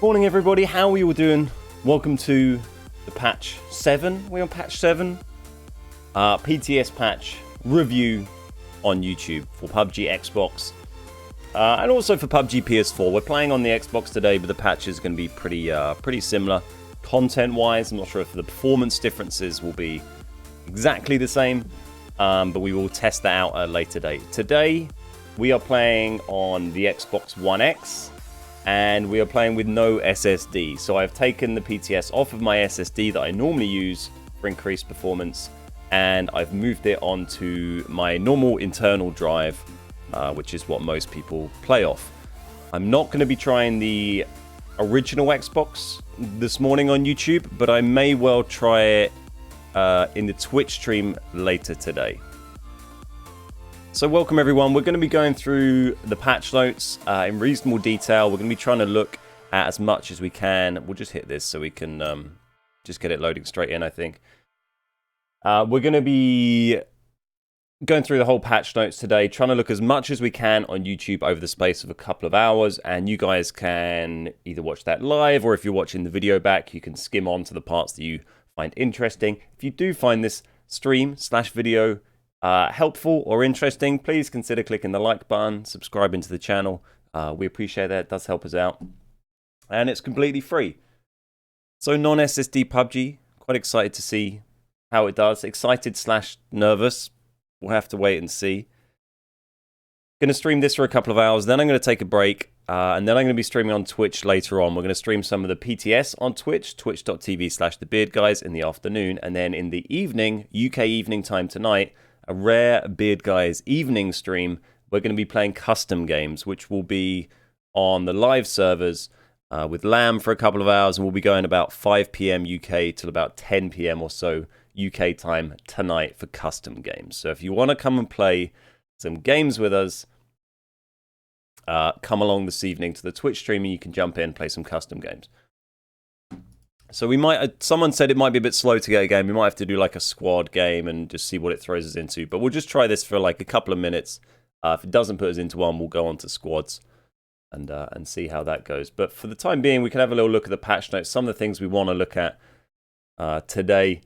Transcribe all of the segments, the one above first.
Morning everybody, how are you all doing? Welcome to the patch 7. We're on patch 7. PTS patch review on YouTube for PUBG Xbox. And also for PUBG PS4. We're playing on the Xbox today, but the patch is going to be pretty similar. Content-wise, I'm not sure if the performance differences will be exactly the same, but we will test that out at a later date. Today, we are playing on the Xbox One X, and we are playing with no SSD. So I've taken the PTS off of my SSD that I normally use for increased performance, and I've moved it onto my normal internal drive, which is what most people play off. I'm not going to be trying the original Xbox this morning on YouTube, but I may well try it in the Twitch stream later today. So welcome everyone, we're going to be going through the patch notes in reasonable detail. We're going to be trying to look at as much as we can. We'll just hit this so we can just get it loading straight in, I think. We're going to be going through the whole patch notes today, trying to look as much as we can on YouTube over the space of a couple of hours, and you guys can either watch that live, or if you're watching the video back, you can skim on to the parts that you find interesting. If you do find this stream/video helpful or interesting, please consider clicking the like button, subscribing to the channel. We appreciate that. It does help us out. And it's completely free. So non-SSD PUBG, quite excited to see how it does. Excited/nervous. We'll have to wait and see. Going to stream this for a couple of hours, then I'm going to take a break, and then I'm going to be streaming on Twitch later on. We're going to stream some of the PTS on Twitch, twitch.tv/thebeardguys in the afternoon, and then in the evening, UK evening time tonight, a rare Beard Guys evening stream. We're going to be playing custom games, which will be on the live servers with Lamb for a couple of hours, and we'll be going about 5 p.m. UK till about 10 p.m. or so UK time tonight for custom games. So if you want to come and play some games with us, come along this evening to the Twitch stream and you can jump in and play some custom games. So we might, someone said it might be a bit slow to get a game. We might have to do like a squad game and just see what it throws us into. But we'll just try this for like a couple of minutes. If it doesn't put us into one, we'll go on to squads and see how that goes. But for the time being, we can have a little look at the patch notes. Some of the things we want to look at today.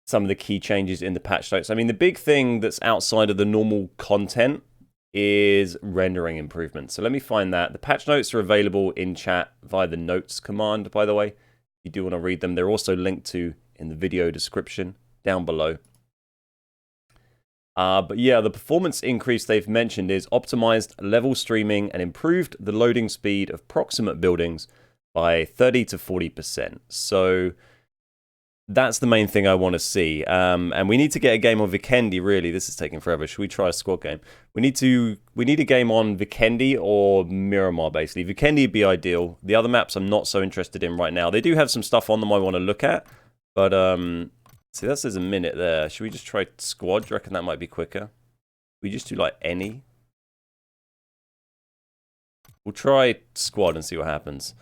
Some of the key changes in the patch notes. I mean, the big thing that's outside of the normal content is rendering improvements. So let me find that. The patch notes are available in chat via the notes command, by the way. If you do want to read them, they're also linked to in the video description down below. But yeah, the performance increase they've mentioned is optimized level streaming and improved the loading speed of proximate buildings by 30 to 40%. So that's the main thing I want to see. And we need to get a game on Vikendi, really. This is taking forever. Should we try a squad game? We need a game on Vikendi or Miramar, basically. Vikendi would be ideal. The other maps I'm not so interested in right now. They do have some stuff on them I want to look at. But, see, that says a minute there. Should we just try squad? Do you reckon that might be quicker? We just do, like, any? We'll try squad and see what happens.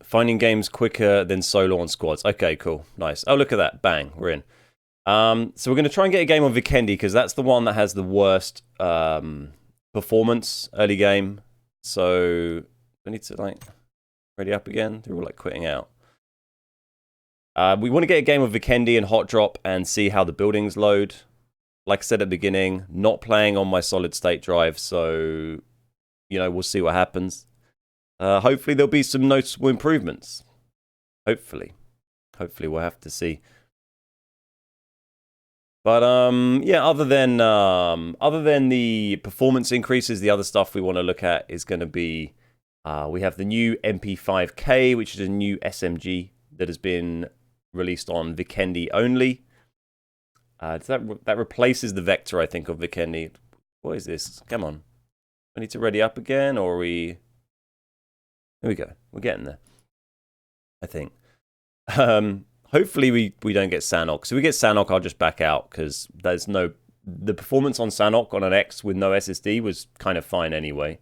Finding games quicker than solo on squads. Okay, cool. Nice. Oh, look at that. Bang. We're in. So we're going to try and get a game on Vikendi because that's the one that has the worst performance early game. So we need to, like, ready up again. They're all, like, quitting out. We want to get a game of Vikendi and Hot Drop and see how the buildings load. Like I said at the beginning, not playing on my solid state drive. So, you know, we'll see what happens. Hopefully there'll be some noticeable improvements. Hopefully we'll have to see. But yeah, other than the performance increases, the other stuff we want to look at is going to be we have the new MP5K, which is a new SMG that has been released on Vikendi only. That replaces the Vector, I think, of Vikendi. What is this? Come on, I need to ready up again, or are we? Here we go. We're getting there, I think. Hopefully we don't get Sanhok. So if we get Sanhok, I'll just back out because there's no... The performance on Sanhok on an X with no SSD was kind of fine anyway.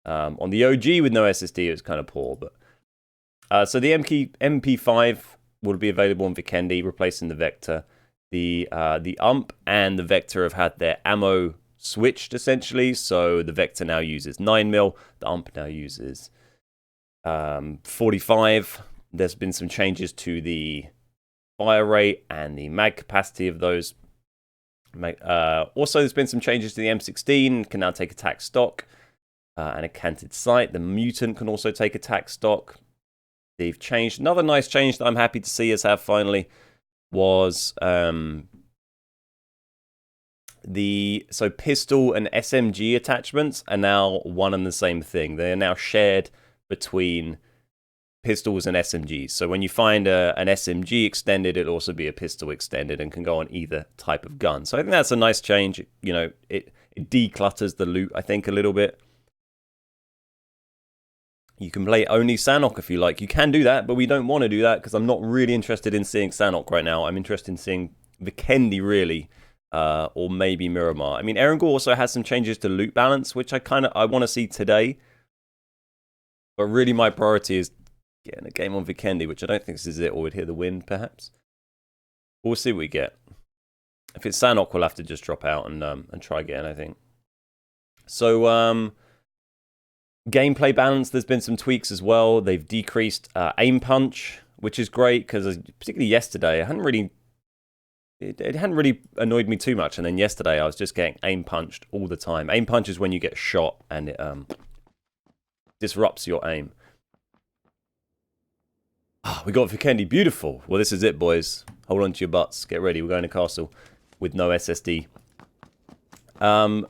On the OG with no SSD, it was kind of poor. But so the MP5 will be available on Vikendi, replacing the Vector. The UMP and the Vector have had their ammo switched essentially. So the Vector now uses 9mm, the UMP now uses 45. There's been some changes to the fire rate and the mag capacity of those. Also, there's been some changes to the M16. Can now take attack stock and a canted sight. The Mutant can also take attack stock. They've changed. Another nice change that I'm happy to see us have finally was so pistol and SMG attachments are now one and the same thing. They are now shared between pistols and SMGs. So when you find an SMG extended, it'll also be a pistol extended and can go on either type of gun. So I think that's a nice change. You know, it declutters the loot, I think, a little bit. You can play only Sanhok if you like. You can do that, but we don't want to do that because I'm not really interested in seeing Sanhok right now. I'm interested in seeing Vikendi, really, or maybe Miramar. I mean, Erangel also has some changes to loot balance, which I want to see today. But really, my priority is getting a game on Vikendi, which I don't think this is it, or we'd hear the wind, perhaps. We'll see what we get. If it's Sanhok, we'll have to just drop out and try again, I think. So, gameplay balance, there's been some tweaks as well. They've decreased aim punch, which is great, because particularly yesterday, it hadn't really annoyed me too much. And then yesterday, I was just getting aim punched all the time. Aim punch is when you get shot and it disrupts your aim. We got Vikendi, beautiful. Well, this is it, boys. Hold on to your butts. Get ready. We're going to castle with no SSD.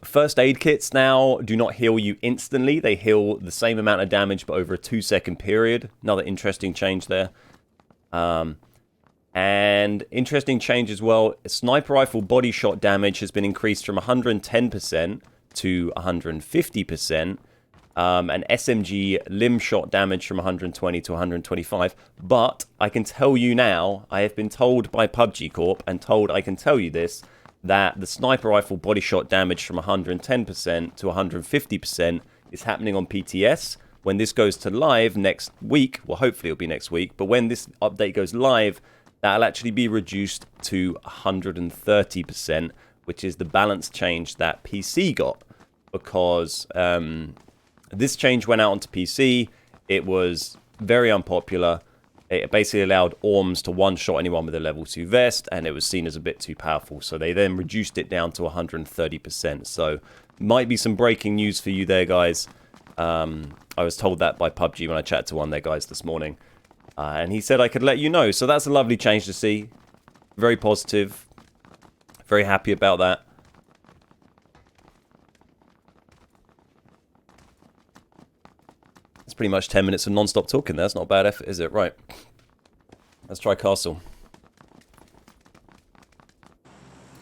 First aid kits now do not heal you instantly. They heal the same amount of damage, but over a 2-second period. Another interesting change there. And interesting change as well. Sniper rifle body shot damage has been increased from 110% to 150%. And SMG limb shot damage from 120 to 125. But I can tell you now, I have been told by PUBG Corp, and told I can tell you this, that the sniper rifle body shot damage from 110% to 150% is happening on PTS. When this goes to live next week, well, hopefully it'll be next week, but when this update goes live, that'll actually be reduced to 130%, which is the balance change that PC got, because this change went out onto PC. It was very unpopular. It basically allowed ORMs to one-shot anyone with a level 2 vest, and it was seen as a bit too powerful. So they then reduced it down to 130%. So might be some breaking news for you there, guys. I was told that by PUBG when I chatted to one of their guys this morning. And he said I could let you know. So that's a lovely change to see. Very positive. Very happy about that. It's pretty much 10 minutes of non-stop talking there. That's not a bad effort, is it? Right. Let's try Castle.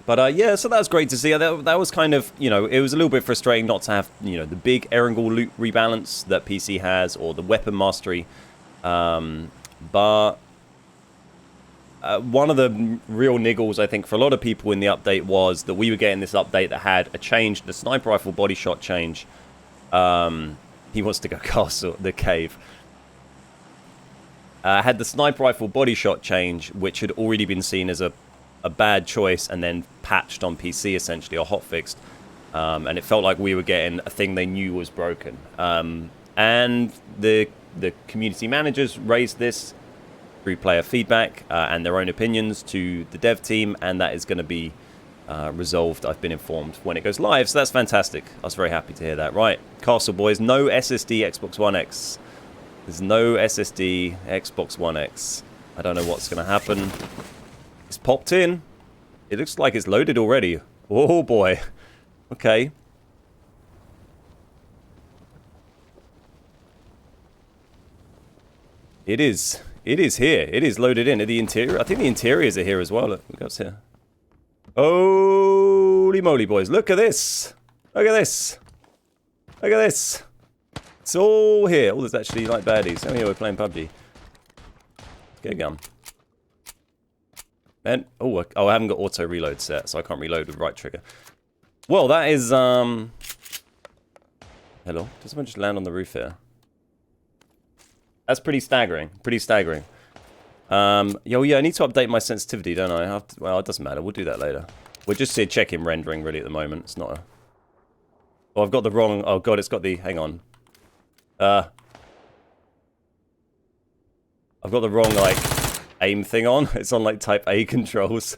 But yeah, so that was great to see. That was kind of, you know, it was a little bit frustrating not to have, you know, the big Erangel loot rebalance that PC has, or the weapon mastery. But one of the real niggles, I think, for a lot of people in the update was that we were getting this update that had a change, the sniper rifle body shot change. He wants to go castle, the cave. Had the sniper rifle body shot change, which had already been seen as a bad choice and then patched on PC, essentially, or hotfixed. And it felt like we were getting a thing they knew was broken. And the community managers raised this through player feedback and their own opinions to the dev team, and that is going to be resolved, I've been informed, when it goes live. So that's fantastic. I was very happy to hear that. Right, Castle boys, no SSD Xbox One X. There's no SSD Xbox One X. I don't know what's going to happen. It's popped in. It looks like it's loaded already. Oh boy. Okay. It is. It is here. It is loaded in. The interior. I think the interiors are here as well. Look what's here. Holy moly, boys. Look at this. Look at this. Look at this. It's all here. Oh, there's actually like baddies. Oh yeah, we're playing PUBG. Let's get a gun. And I haven't got auto reload set, so I can't reload with right trigger. Well, that is hello. Does someone just land on the roof here? That's pretty staggering. Pretty staggering. Yeah, I need to update my sensitivity, don't I? Well, it doesn't matter. We'll do that later. We're just checking rendering really at the moment. It's not a Oh, I've got the wrong... Oh, God, it's got the... Hang on. I've got the wrong, like, aim thing on. It's on, like, type A controls.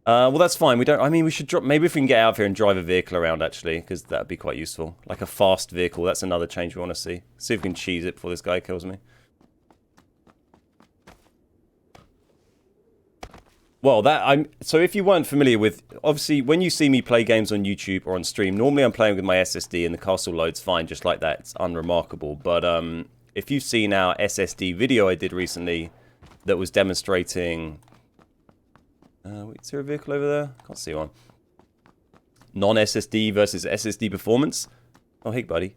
Well, that's fine. We don't... I mean, we should drop... Maybe if we can get out of here and drive a vehicle around, actually, because that'd be quite useful. Like a fast vehicle. That's another change we want to see. See if we can cheese it before this guy kills me. Well, so if you weren't familiar with, obviously, when you see me play games on YouTube or on stream, normally I'm playing with my SSD and the castle loads fine, just like that. It's unremarkable. But if you've seen our SSD video I did recently that was demonstrating... wait, is there a vehicle over there? Can't see one. Non-SSD versus SSD performance. Oh, hey, buddy.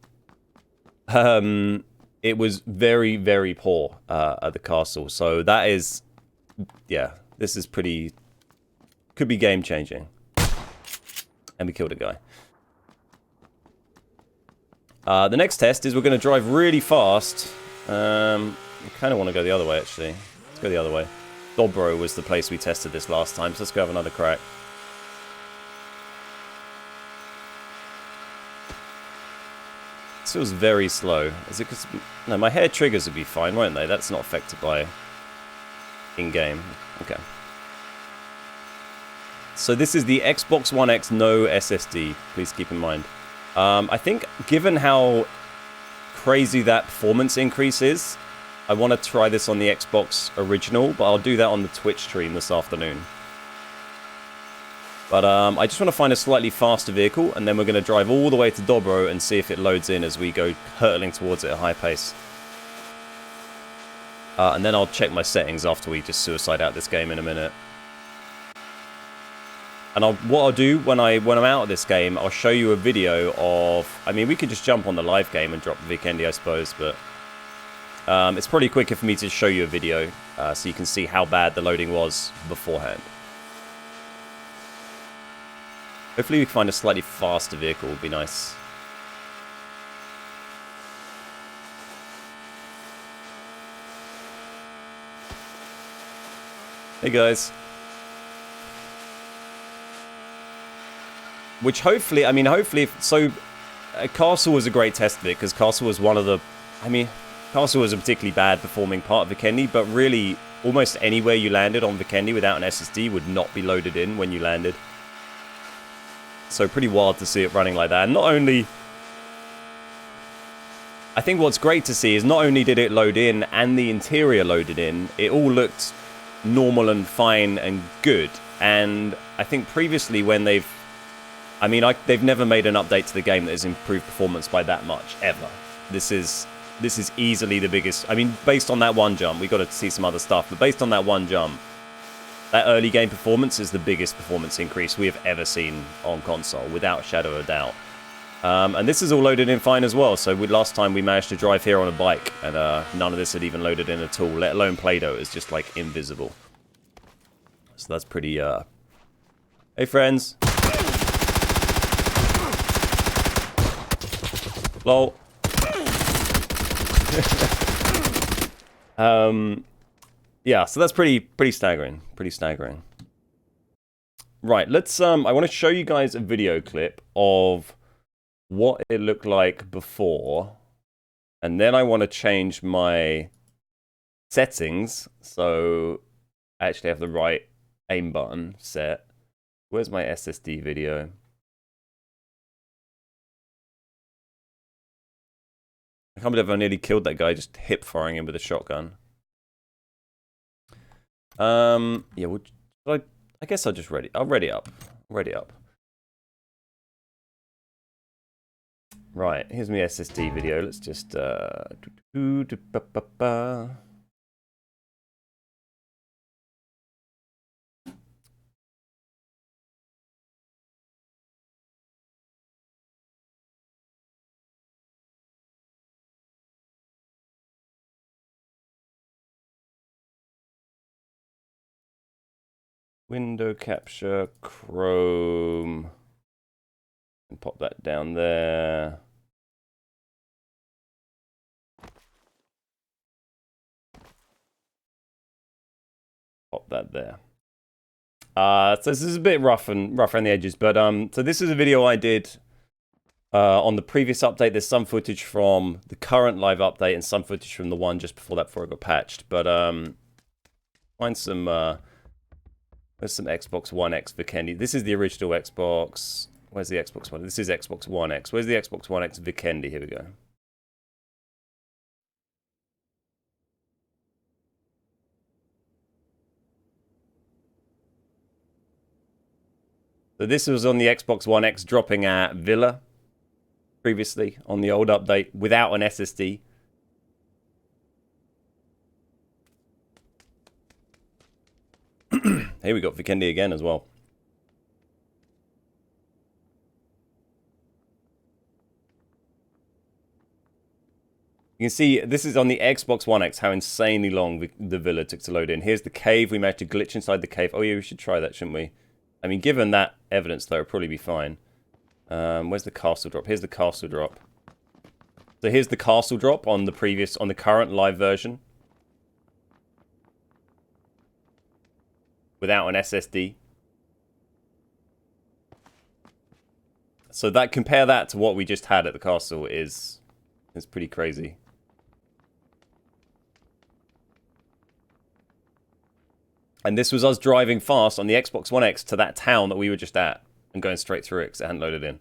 It was very, very poor at the castle. So that is... Yeah. This is pretty... Could be game-changing. And we killed a guy. The next test is we're going to drive really fast. I kind of want to go the other way, actually. Let's go the other way. Dobro was the place we tested this last time, so let's go have another crack. This feels very slow. Is it because... No, my hair triggers would be fine, won't they? That's not affected by... in-game. Okay. So this is the Xbox One X no SSD. Please keep in mind. I think, given how crazy that performance increase is, I want to try this on the Xbox original, but I'll do that on the Twitch stream this afternoon. But I just want to find a slightly faster vehicle, and then we're going to drive all the way to Dobro and see if it loads in as we go hurtling towards it at a high pace. And then I'll check my settings after we just suicide out this game in a minute. And what I'll do when I'm out of this game, I'll show you a video of... I mean, we could just jump on the live game and drop Vikendi, I suppose, but... it's probably quicker for me to show you a video, so you can see how bad the loading was beforehand. Hopefully we can find a slightly faster vehicle, would be nice. Hey guys. Which hopefully, I mean, hopefully, so Castle was a great test of it, because Castle was one of the, I mean, Castle was a particularly bad performing part of Vikendi, but really, almost anywhere you landed on Vikendi without an SSD would not be loaded in when you landed. So pretty wild to see it running like that. And not only, I think what's great to see is not only did it load in and the interior loaded in, it all looked normal and fine and good. And I think previously when they've never made an update to the game that has improved performance by that much, ever. This is easily the biggest. I mean, based on that one jump, we got to see some other stuff, but based on that one jump, that early game performance is the biggest performance increase we have ever seen on console, without a shadow of a doubt. And this is all loaded in fine as well. So last time we managed to drive here on a bike, and none of this had even loaded in at all, let alone Play-Doh. It's just like invisible. So that's pretty. Hey friends. Lol. Yeah, so that's pretty staggering. Pretty staggering. Right, let's I want to show you guys a video clip of what it looked like before, and then I want to change my settings so I actually have the right aim button set. Where's my SSD video? I can't believe I nearly killed that guy just hip firing him with a shotgun. Yeah, I guess I'll just I'll ready up. Right, here's my SSD video. Let's just window capture, Chrome, and pop that down there. Pop that there. So this is a bit rough around the edges, but so this is a video I did On the previous update, there's some footage from the current live update and some footage from the one just before that, before it got patched. But find some. There's some Xbox One X Vikendi. This is the original Xbox. Where's the Xbox One? This is Xbox One X. Where's the Xbox One X Vikendi? Here we go. So this was on the Xbox One X dropping at Villa previously on the old update without an SSD. Here we got Vikendi again as well. You can see this is on the Xbox One X, how insanely long the Villa took to load in. Here's the cave. We managed to glitch inside the cave. Oh yeah, we should try that, shouldn't we? I mean, given that evidence, though, it'll probably be fine. Where's the castle drop? Here's the castle drop. So here's the castle drop on the current live version. Without an SSD. So compare that to what we just had at the castle is pretty crazy. And this was us driving fast on the Xbox One X to that town that we were just at and going straight through it because it hadn't loaded in.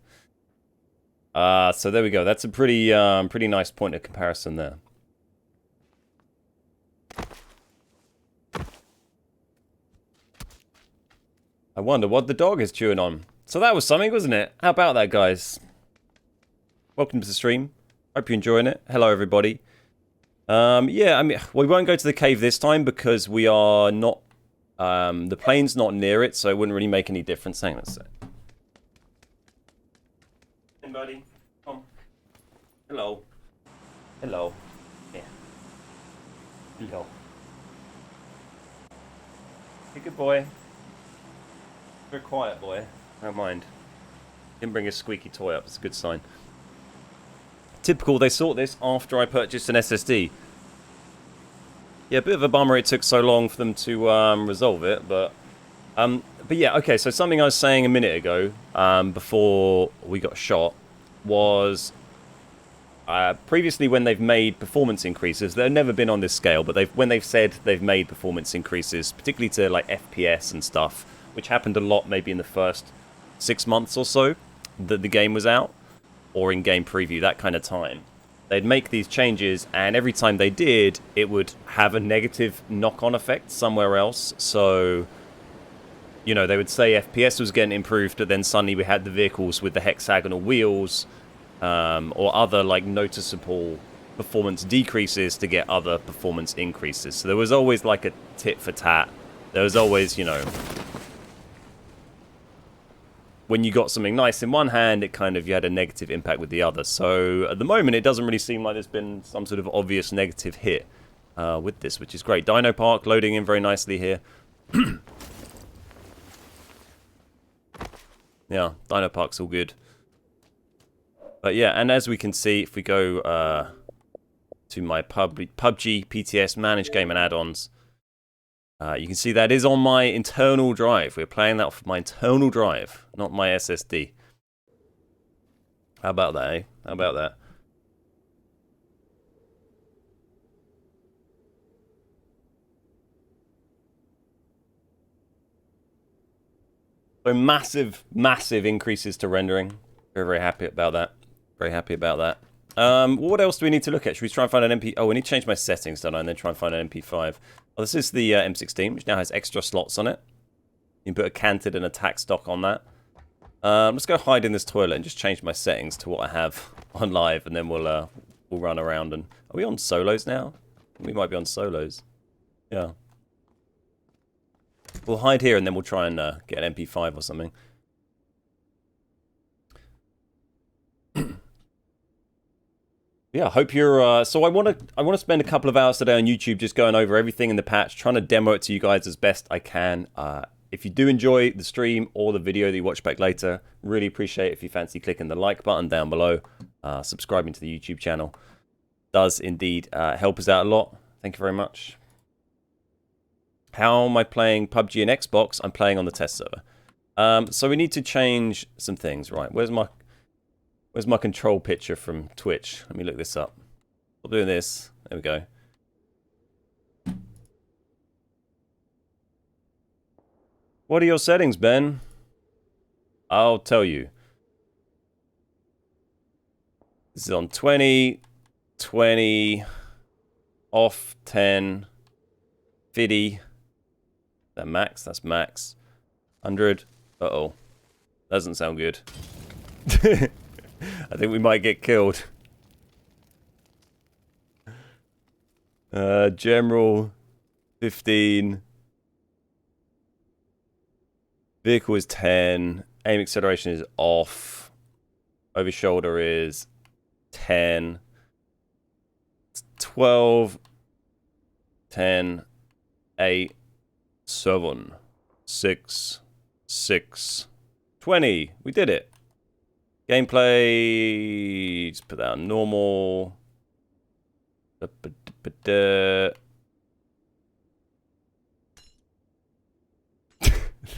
So there we go. That's a pretty nice point of comparison there. I wonder what the dog is chewing on. So that was something, wasn't it? How about that, guys? Welcome to the stream. Hope you're enjoying it. Hello, everybody. Yeah, I mean, we won't go to the cave this time because we are not... the plane's not near it, so it wouldn't really make any difference. Hang on a sec. Hey, buddy. Come. Hello. Hello. Yeah. Hello. Hey, good boy. You're a quiet boy. Don't mind. Didn't bring a squeaky toy up. It's a good sign. Typical, they sort this after I purchased an SSD. Yeah, a bit of a bummer it took so long for them to resolve it, but yeah, okay, so something I was saying a minute ago, before we got shot, was previously when they've made performance increases, they've never been on this scale, but when they've said they've made performance increases, particularly to like FPS and stuff, which happened a lot maybe in the first 6 months or so that the game was out, or in game preview, that kind of time. They'd make these changes, and every time they did, it would have a negative knock-on effect somewhere else. So, you know, they would say FPS was getting improved, but then suddenly we had the vehicles with the hexagonal wheels, or other, like, noticeable performance decreases to get other performance increases. So there was always, like, a tit for tat. There was always, you know... when you got something nice in one hand, you had a negative impact with the other. So at the moment, it doesn't really seem like there's been some sort of obvious negative hit with this, which is great. Dino Park loading in very nicely here. Yeah, Dino Park's all good. But yeah, and as we can see, if we go to my PUBG PTS Manage Game and Add-ons, you can see that is on my internal drive. We're playing that off my internal drive, not my SSD. How about that, eh? How about that? So massive, massive increases to rendering. Very, very happy about that. Very happy about that. What else do we need to look at? Should we try and find an MP... Oh, we need to change my settings, don't I? And then try and find an MP5. Oh, this is the M16, which now has extra slots on it. You can put a canted and attack stock on that. Let's go hide in this toilet and just change my settings to what I have on live, and then we'll run around. And are we on solos now? We might be on solos. Yeah. We'll hide here, and then we'll try and get an MP5 or something. Yeah, I hope you're... so I want to spend a couple of hours today on YouTube just going over everything in the patch, trying to demo it to you guys as best I can. If you do enjoy the stream or the video that you watch back later, really appreciate if you fancy clicking the like button down below, subscribing to the YouTube channel. Does indeed help us out a lot. Thank you very much. How am I playing PUBG and Xbox? I'm playing on the test server. So we need to change some things, right? Where's my... Where's my control picture from Twitch? Let me look this up. Stop doing this. There we go. What are your settings, Ben? I'll tell you. This is on 20, 20, off 10, 50. That max? That's max. 100. Uh-oh. Doesn't sound good. I think we might get killed. General 15. Vehicle is 10. Aim acceleration is off. Over shoulder is 10. 12. 10. 8. 7. 6. 6. 20. We did it. Gameplay. Just put that on normal.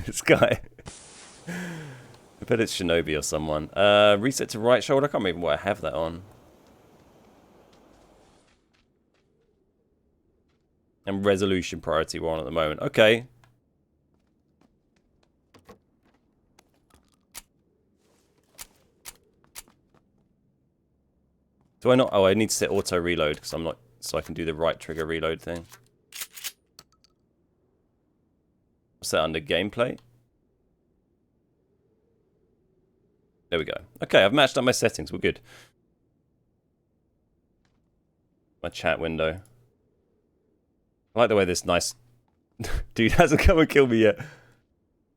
This guy. I bet it's Shinobi or someone. Reset to right shoulder. I can't remember what I have that on. And resolution priority we're on at the moment. Okay. Do I not? Oh, I need to set auto reload because I'm not, so I can do the right trigger reload thing. What's that under gameplay? There we go. Okay, I've matched up my settings. We're good. My chat window. I like the way this nice dude hasn't come and killed me yet.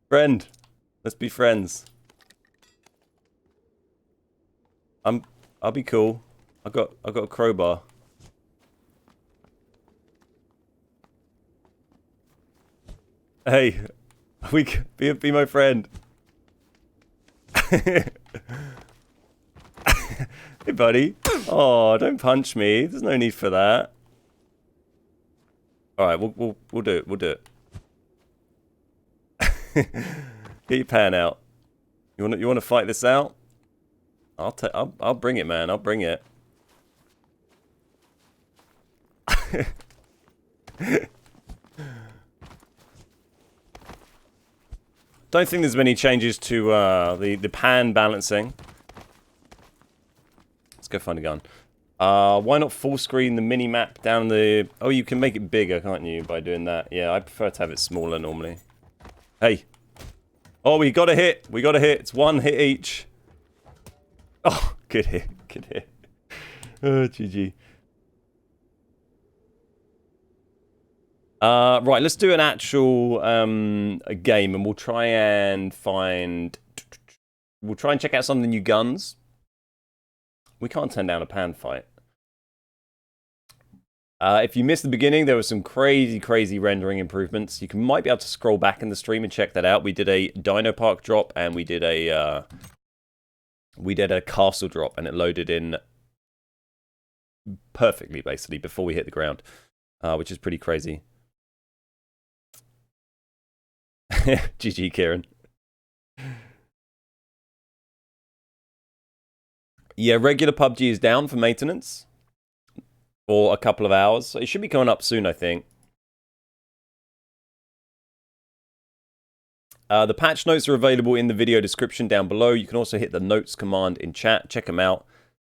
Friend, let's be friends. I'll be cool. I've got a crowbar. Hey, be my friend. Hey, buddy. Oh, don't punch me. There's no need for that. All right, we'll do it. We'll do it. Get your pan out. You want to fight this out? I'll bring it, man. I'll bring it. Don't think there's many changes to the pan balancing. Let's go find a gun. Why not full screen the mini map down the... Oh, you can make it bigger, can't you, by doing that? Yeah, I prefer to have it smaller normally. Hey. Oh, we got a hit. We got a hit. It's one hit each. Oh, good hit. Good hit. Oh, GG. Right, let's do an actual a game, and we'll try and find... We'll try and check out some of the new guns. We can't turn down a pan fight. If you missed the beginning, there were some crazy rendering improvements. You might be able to scroll back in the stream and check that out. We did a Dino Park drop, and we did a castle drop, and it loaded in perfectly, basically, before we hit the ground, which is pretty crazy. GG, Kieran. Yeah, regular PUBG is down for maintenance for a couple of hours. So it should be coming up soon, I think. The patch notes are available in the video description down below. You can also hit the notes command in chat. Check them out.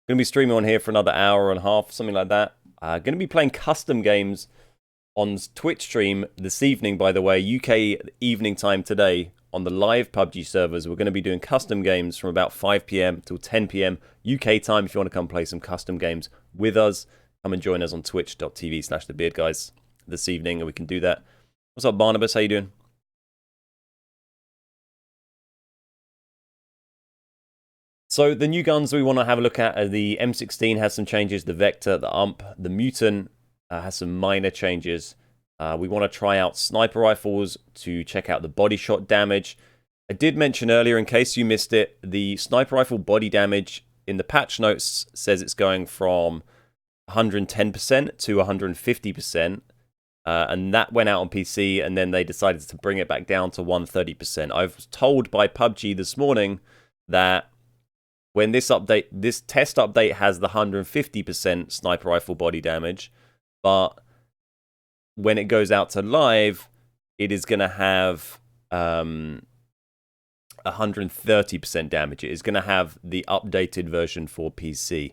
Going to be streaming on here for another hour and a half, something like that. Going to be playing custom games on Twitch stream this evening, by the way, UK evening time today on the live PUBG servers. We're going to be doing custom games from about 5 PM till 10 PM UK time. If you want to come play some custom games with us, come and join us on twitch.tv/thebeardguys this evening, and we can do that. What's up, Barnabas? How you doing? So the new guns we want to have a look at are the M16 has some changes, the Vector, the UMP, the Mutant has some minor changes. We want to try out sniper rifles to check out the body shot damage. I did mention earlier, in case you missed it, the sniper rifle body damage in the patch notes says it's going from 110% to 150%. And that went out on PC, and then they decided to bring it back down to 130%. I was told by PUBG this morning that when this test update has the 150% sniper rifle body damage, but when it goes out to live, it is going to have 130% damage. It is going to have the updated version for PC.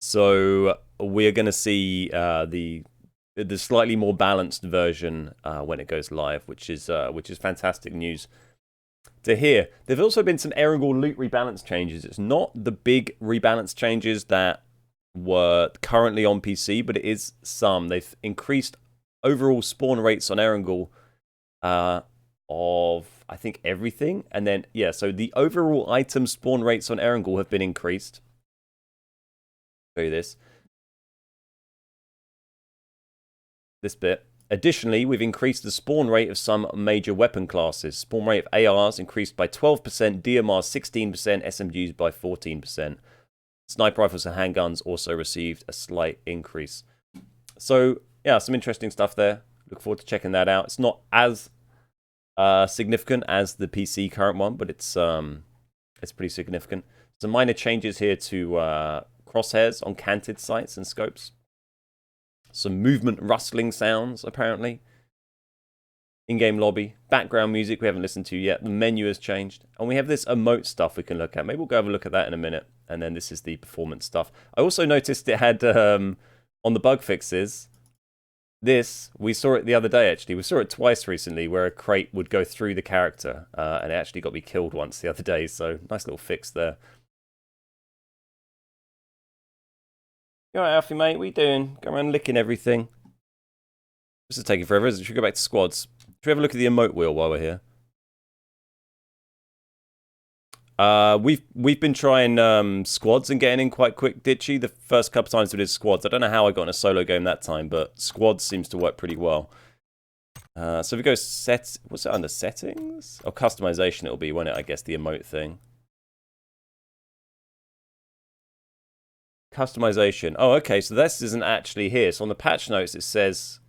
So we're going to see the slightly more balanced version when it goes live, which is fantastic news to hear. There've also been some Erangel loot rebalance changes. It's not the big rebalance changes that were currently on PC, but it is some. They've increased overall spawn rates on Erangel of, I think, everything. And then, yeah, so the overall item spawn rates on Erangel have been increased. Show you this bit. Additionally, we've increased the spawn rate of some major weapon classes. Spawn rate of ARs increased by 12%, DMRs 16%, SMGs by 14%. Sniper rifles and handguns also received a slight increase. So, yeah, some interesting stuff there. Look forward to checking that out. It's not as significant as the PC current one, but it's pretty significant. Some minor changes here to crosshairs on canted sights and scopes. Some movement rustling sounds, apparently. In-game lobby. Background music we haven't listened to yet. The menu has changed. And we have this emote stuff we can look at. Maybe we'll go have a look at that in a minute. And then this is the performance stuff. I also noticed it had, on the bug fixes, this, we saw it the other day, actually. We saw it twice recently, where a crate would go through the character. And it actually got me killed once the other day. So, nice little fix there. You alright, Alfie, mate? What are you doing? Go around licking everything. This is taking forever, isn't it? Should we go back to squads? Should we have a look at the emote wheel while we're here? We've been trying squads and getting in quite quick, Ditchy. The first couple times we did squads. I don't know how I got in a solo game that time, but squads seems to work pretty well. So if we go what's it under? Settings? Or customization it'll be, won't it? I guess the emote thing. Customization. Oh, okay, so this isn't actually here. So on the patch notes it says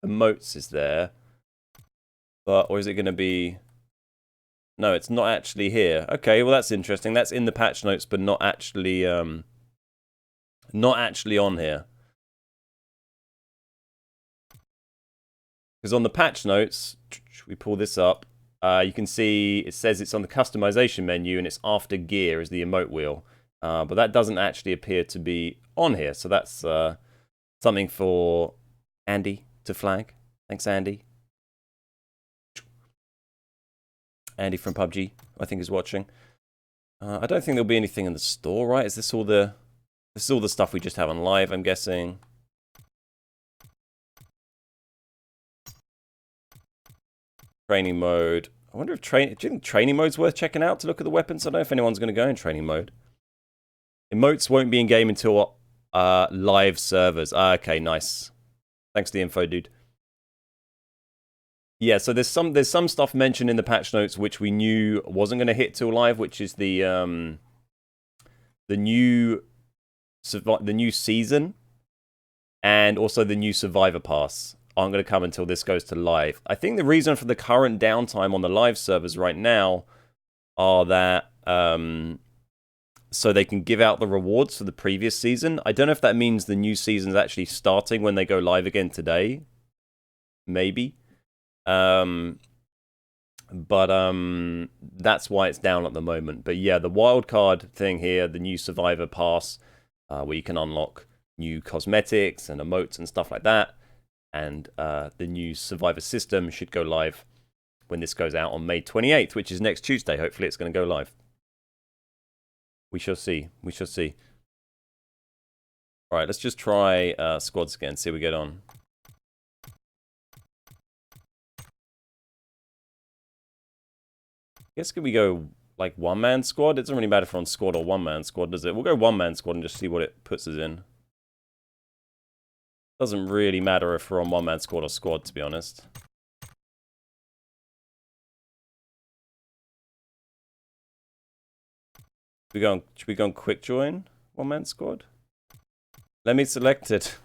emotes is there. But, or is it going to be... No, it's not actually here. Okay, well that's interesting. That's in the patch notes, but not actually on here. Because on the patch notes, we pull this up, you can see it says it's on the customization menu and it's after gear is the emote wheel. But that doesn't actually appear to be on here. So that's something for Andy to flag. Thanks, Andy. Andy from PUBG, I think, is watching. I don't think there'll be anything in the store, right? Is this all the stuff we just have on live, I'm guessing? Training mode. I wonder if do you think training mode's worth checking out to look at the weapons? I don't know if anyone's going to go in training mode. Emotes won't be in game until live servers. Okay, nice. Thanks for the info, dude. Yeah, so there's some stuff mentioned in the patch notes which we knew wasn't going to hit till live, which is the new season and also the new Survivor Pass aren't going to come until this goes to live. I think the reason for the current downtime on the live servers right now are that so they can give out the rewards for the previous season. I don't know if that means the new season's actually starting when they go live again today. Maybe. But that's why it's down at the moment. But yeah, the wildcard thing here, the new Survivor Pass, where you can unlock new cosmetics and emotes and stuff like that, and the new Survivor system should go live when this goes out on May 28th, which is next Tuesday. Hopefully it's going to go live. We shall see. We shall see. All right, let's just try squads again, see how we get on. I guess could we go like one-man squad? It doesn't really matter if we're on squad or one-man squad, does it? We'll go one-man squad and just see what it puts us in. Doesn't really matter if we're on one-man squad or squad, to be honest. Should we go on quick join one-man squad? Let me select it.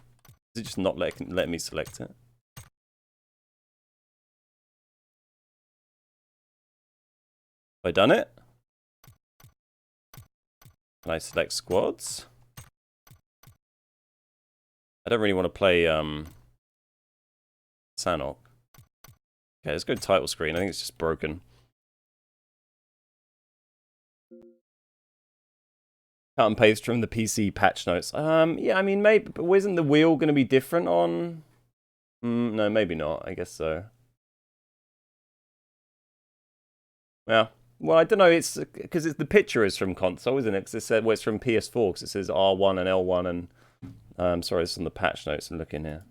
Is it just not let me select it? Have I done it? Can I select squads? I don't really want to play Sanhok. Okay, let's go to title screen. I think it's just broken. Cut and paste from the PC patch notes. Yeah, I mean, maybe, but isn't the wheel going to be different on? No, maybe not. I guess so. Yeah. Well, I don't know. It's because the picture is from console, isn't it? Because it said, well, it's from PS4 because it says R1 and L1 and sorry, it's on the patch notes. I'm looking here.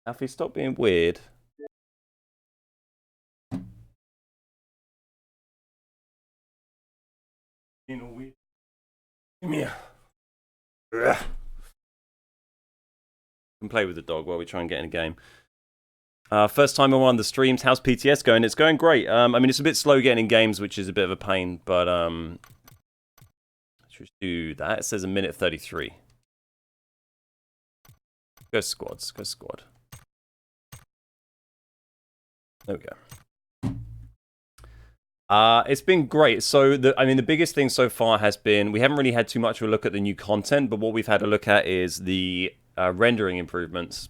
Alfie, stop being weird. Being all weird. Come here. Ugh. Can play with the dog while we try and get in a game. First time on one of the streams. How's PTS going? It's going great. I mean, it's a bit slow getting in games, which is a bit of a pain, but let's do that. It says a minute 33. Go squads. Go squad. There we go. It's been great. So, I mean, the biggest thing so far has been, we haven't really had too much of a look at the new content, but what we've had a look at is the rendering improvements.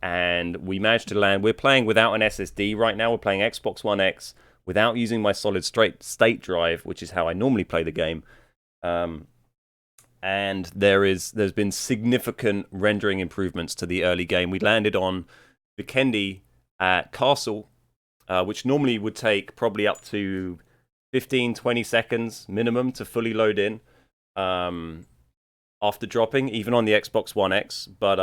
And we managed to land, we're playing without an SSD right now. We're playing Xbox One X without using my solid state drive, which is how I normally play the game. And there's been significant rendering improvements to the early game. We landed on Vikendi at Castle, which normally would take probably up to 15-20 seconds minimum to fully load in after dropping, even on the Xbox One X, but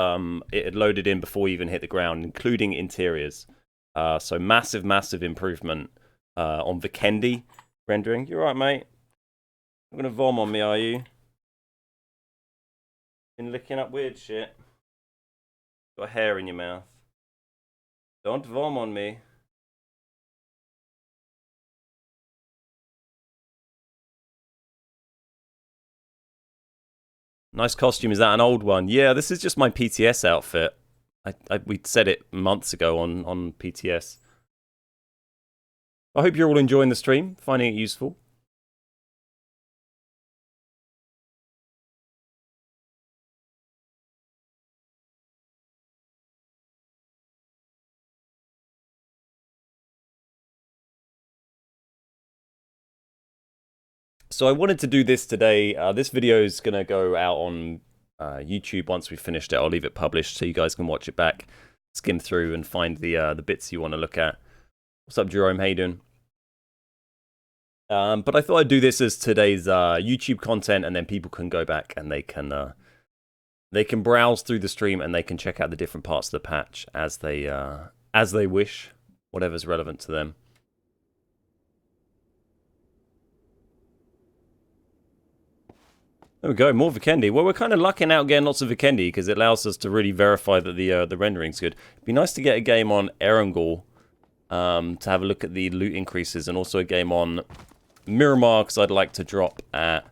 it had loaded in before we even hit the ground, including interiors. So massive improvement on Vikendi rendering. You alright, mate? You're gonna vom on me, are you? Been licking up weird shit. Got hair in your mouth. Don't vom on me. Nice costume. Is that an old one? Yeah, this is just my PTS outfit. We said it months ago on PTS. I hope you're all enjoying the stream, finding it useful. So I wanted to do this today. This video is going to go out on YouTube once we've finished it. I'll leave it published so you guys can watch it back, skim through and find the bits you want to look at. What's up, Jerome? How you doing? But I thought I'd do this as today's YouTube content, and then people can go back and they can browse through the stream and they can check out the different parts of the patch as they wish, whatever's relevant to them. There we go, more Vikendi. Well, we're kind of lucking out getting lots of Vikendi because it allows us to really verify that the rendering's good. It'd be nice to get a game on Erangel to have a look at the loot increases, and also a game on Miramar because I'd like to drop at...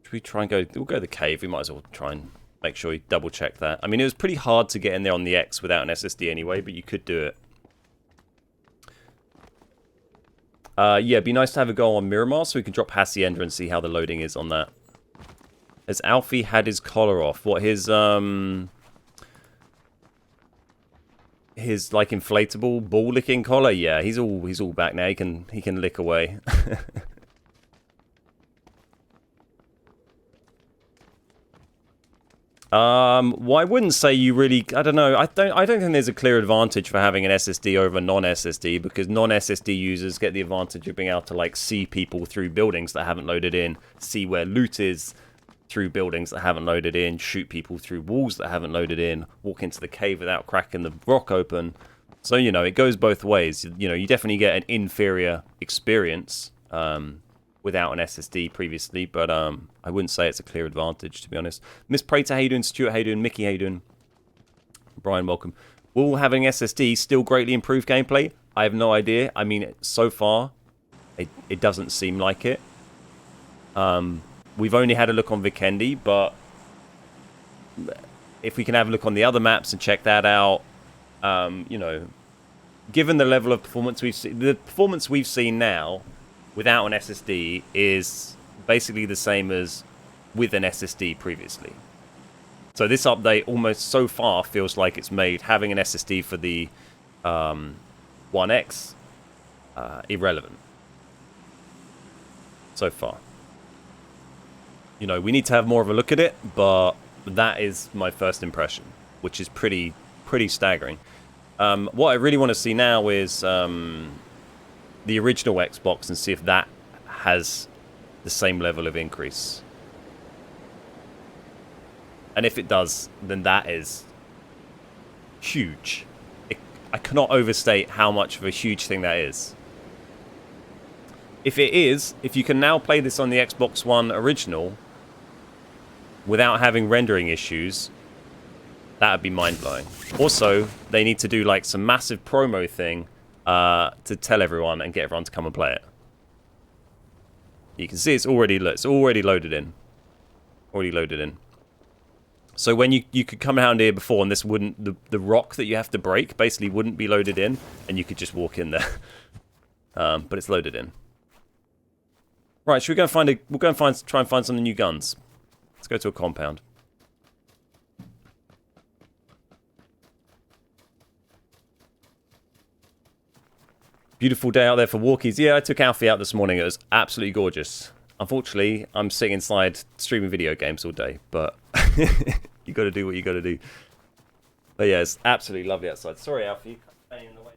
Should we try and go... We'll go to the cave. We might as well try and make sure we double check that. I mean, it was pretty hard to get in there on the X without an SSD anyway, but you could do it. Yeah, it'd be nice to have a go on Miramar so we can drop Hacienda and see how the loading is on that. Has Alfie had his collar off? What, his like inflatable ball licking collar? Yeah, he's all back now. He can lick away. Well, I wouldn't say you really... I don't know. I don't think there's a clear advantage for having an SSD over non-SSD, because non-SSD users get the advantage of being able to, like, see people through buildings that haven't loaded in, see where loot is through buildings that haven't loaded in, shoot people through walls that haven't loaded in, walk into the cave without cracking the rock open. So, you know, it goes both ways. You know, you definitely get an inferior experience, without an SSD previously, but I wouldn't say it's a clear advantage, to be honest. Miss Prater, how you doing? Stuart, how you doing? Mickey, how you doing? Brian, welcome. Will having SSD still greatly improve gameplay? I have no idea. I mean, so far, it doesn't seem like it. We've only had a look on Vikendi, but if we can have a look on the other maps and check that out, you know, given the level of performance we've seen, the performance we've seen now, without an SSD is basically the same as with an SSD previously. So this update almost so far feels like it's made having an SSD for the One X irrelevant. So far. You know, we need to have more of a look at it, but that is my first impression, which is pretty staggering. What I really want to see now is the original Xbox and see if that has the same level of increase. And if it does, then that is huge. I cannot overstate how much of a huge thing that is. If it is, if you can now play this on the Xbox One original without having rendering issues, that would be mind-blowing. Also, they need to do like some massive promo thing to tell everyone and get everyone to come and play it. You can see it's already loaded in. Already loaded in. So when you could come down here before and this wouldn't, the rock that you have to break basically wouldn't be loaded in and you could just walk in there. But it's loaded in. Right, should we go and find try and find some new guns. Let's go to a compound. Beautiful day out there for walkies. Yeah, I took Alfie out this morning. It was absolutely gorgeous. Unfortunately, I'm sitting inside streaming video games all day, but you got to do what you got to do. But yeah, it's absolutely lovely outside. Sorry, Alfie, in the way.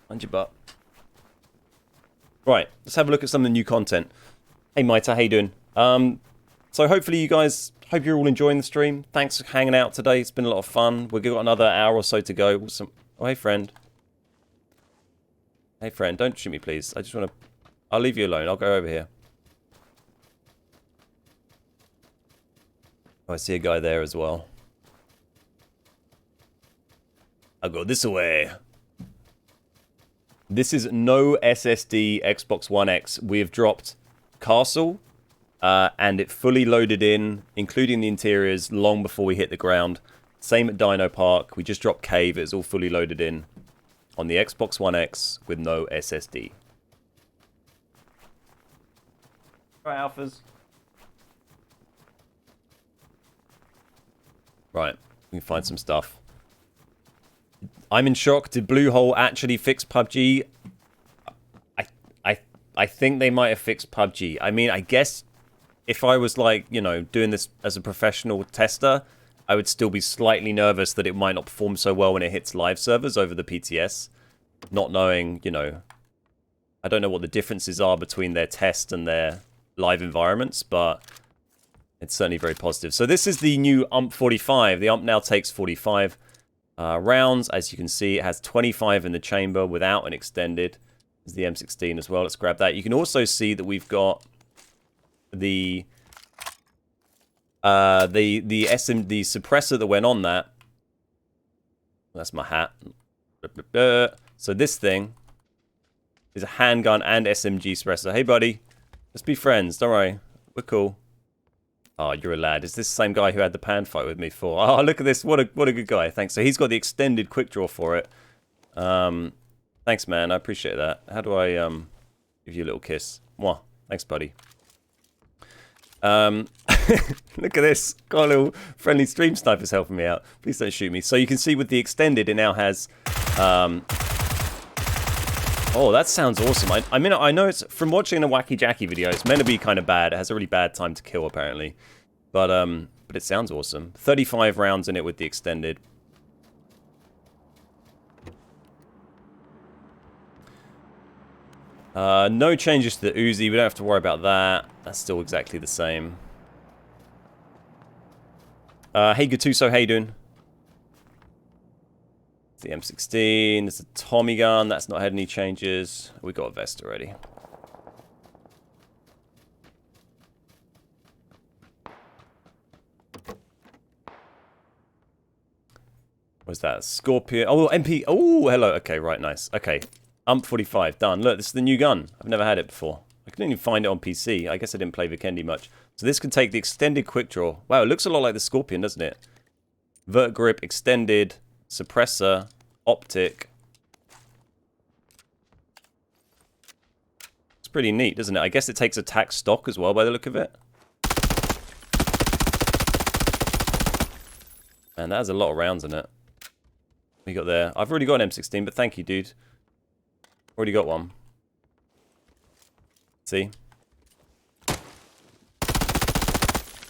Mind your butt. Right, let's have a look at some of the new content. Hey, Maita, how you doing? So hopefully you guys, hope you're all enjoying the stream. Thanks for hanging out today. It's been a lot of fun. We've got another hour or so to go. Oh, hey, friend. Hey, friend, don't shoot me, please. I just want to... I'll leave you alone. I'll go over here. Oh, I see a guy there as well. I'll go this way. This is no SSD Xbox One X. We have dropped Castle, and it fully loaded in, including the interiors, long before we hit the ground. Same at Dino Park. We just dropped Cave. It's all fully loaded in on the Xbox One X with no SSD. Right, alphas. Right, we can find some stuff. I'm in shock. Did Bluehole actually fix PUBG? I think they might have fixed PUBG. I mean, I guess if I was like, you know, doing this as a professional tester, I would still be slightly nervous that it might not perform so well when it hits live servers over the PTS. Not knowing, you know, I don't know what the differences are between their test and their live environments, but it's certainly very positive. So this is the new UMP45. The UMP now takes 45 rounds. As you can see, it has 25 in the chamber without an extended. There's the M16 as well. Let's grab that. You can also see that we've got the suppressor that went on that. That's my hat. So this thing is a handgun and SMG suppressor. Hey, buddy. Let's be friends. Don't worry. We're cool. Oh, you're a lad. Is this the same guy who had the pan fight with me before? Oh, look at this. What a good guy. Thanks. So he's got the extended quick draw for it. Thanks, man. I appreciate that. How do I give you a little kiss? Mwah. Thanks, buddy. Look at this. Got a little friendly stream snipers helping me out. Please don't shoot me. So you can see with the extended, it now has... Oh, that sounds awesome. I mean, I know it's... From watching the Wacky Jackie video, it's meant to be kind of bad. It has a really bad time to kill, apparently. But it sounds awesome. 35 rounds in it with the extended. No changes to the Uzi. We don't have to worry about that. That's still exactly the same. Hey, Gattuso, how you doing? The M16, there's a Tommy gun, that's not had any changes. We got a vest already. What's that? Scorpion. Oh, MP. Oh, hello. Okay, right, nice. Okay. UMP45, done. Look, this is the new gun. I've never had it before. I couldn't even find it on PC. I guess I didn't play Vikendi much. So this can take the extended quick draw. Wow, it looks a lot like the Scorpion, doesn't it? Vert grip, extended, suppressor, optic. pretty neat, doesn't it? I guess it takes attack stock as well by the look of it. Man, that has a lot of rounds in it. We got there. I've already got an M16, but thank you, dude. Already got one. See?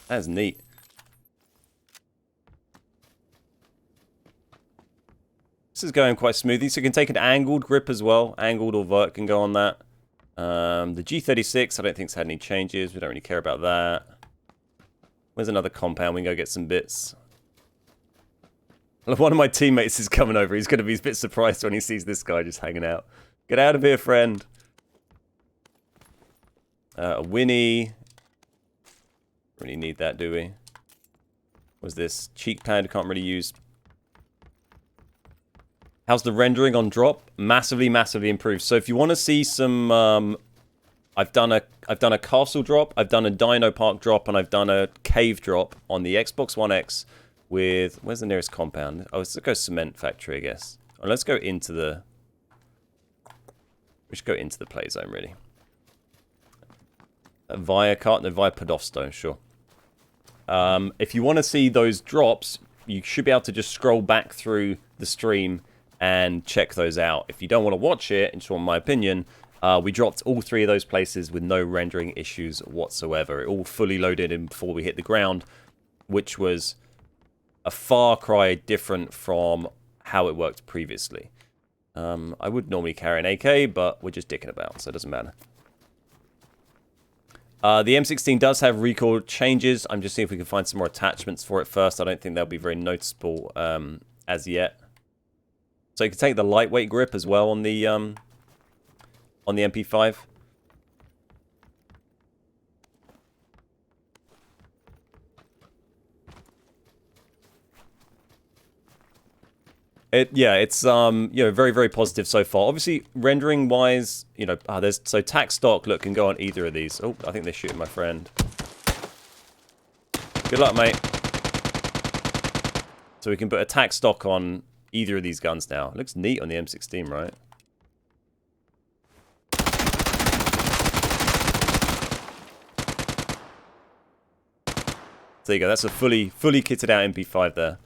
That's neat. This is going quite smoothly, so you can take an angled grip as well. Angled or vert can go on that. The G36, I don't think it's had any changes. We don't really care about that. Where's another compound? We can go get some bits. One of my teammates is coming over. He's going to be a bit surprised when he sees this guy just hanging out. Get out of here, friend. A Winnie. Really need that, do we? What's this? Cheek pad, can't really use. How's the rendering on drop? Massively, massively improved. So if you want to see some, I've done a castle drop, I've done a dino park drop, and I've done a cave drop on the Xbox One X with, where's the nearest compound? Oh, let's go cement factory, I guess. Or let's go into the, we should go into the play zone, really. Via cart, no, via Podofsto, sure. If you want to see those drops, you should be able to just scroll back through the stream and check those out. If you don't want to watch it, and just want my opinion, we dropped all 3 of those places with no rendering issues whatsoever. It all fully loaded in before we hit the ground, which was a far cry different from how it worked previously. I would normally carry an AK, but we're just dicking about, so it doesn't matter. The M16 does have recoil changes. I'm just seeing if we can find some more attachments for it first. I don't think they'll be very noticeable as yet. So you can take the lightweight grip as well on the MP5. It's very, very positive so far. Obviously, rendering wise, there's so tac stock look can go on either of these. Oh, I think they're shooting my friend. Good luck, mate. So we can put attack stock on either of these guns now. It looks neat on the M16, right? There you go. That's a fully kitted out MP5 there.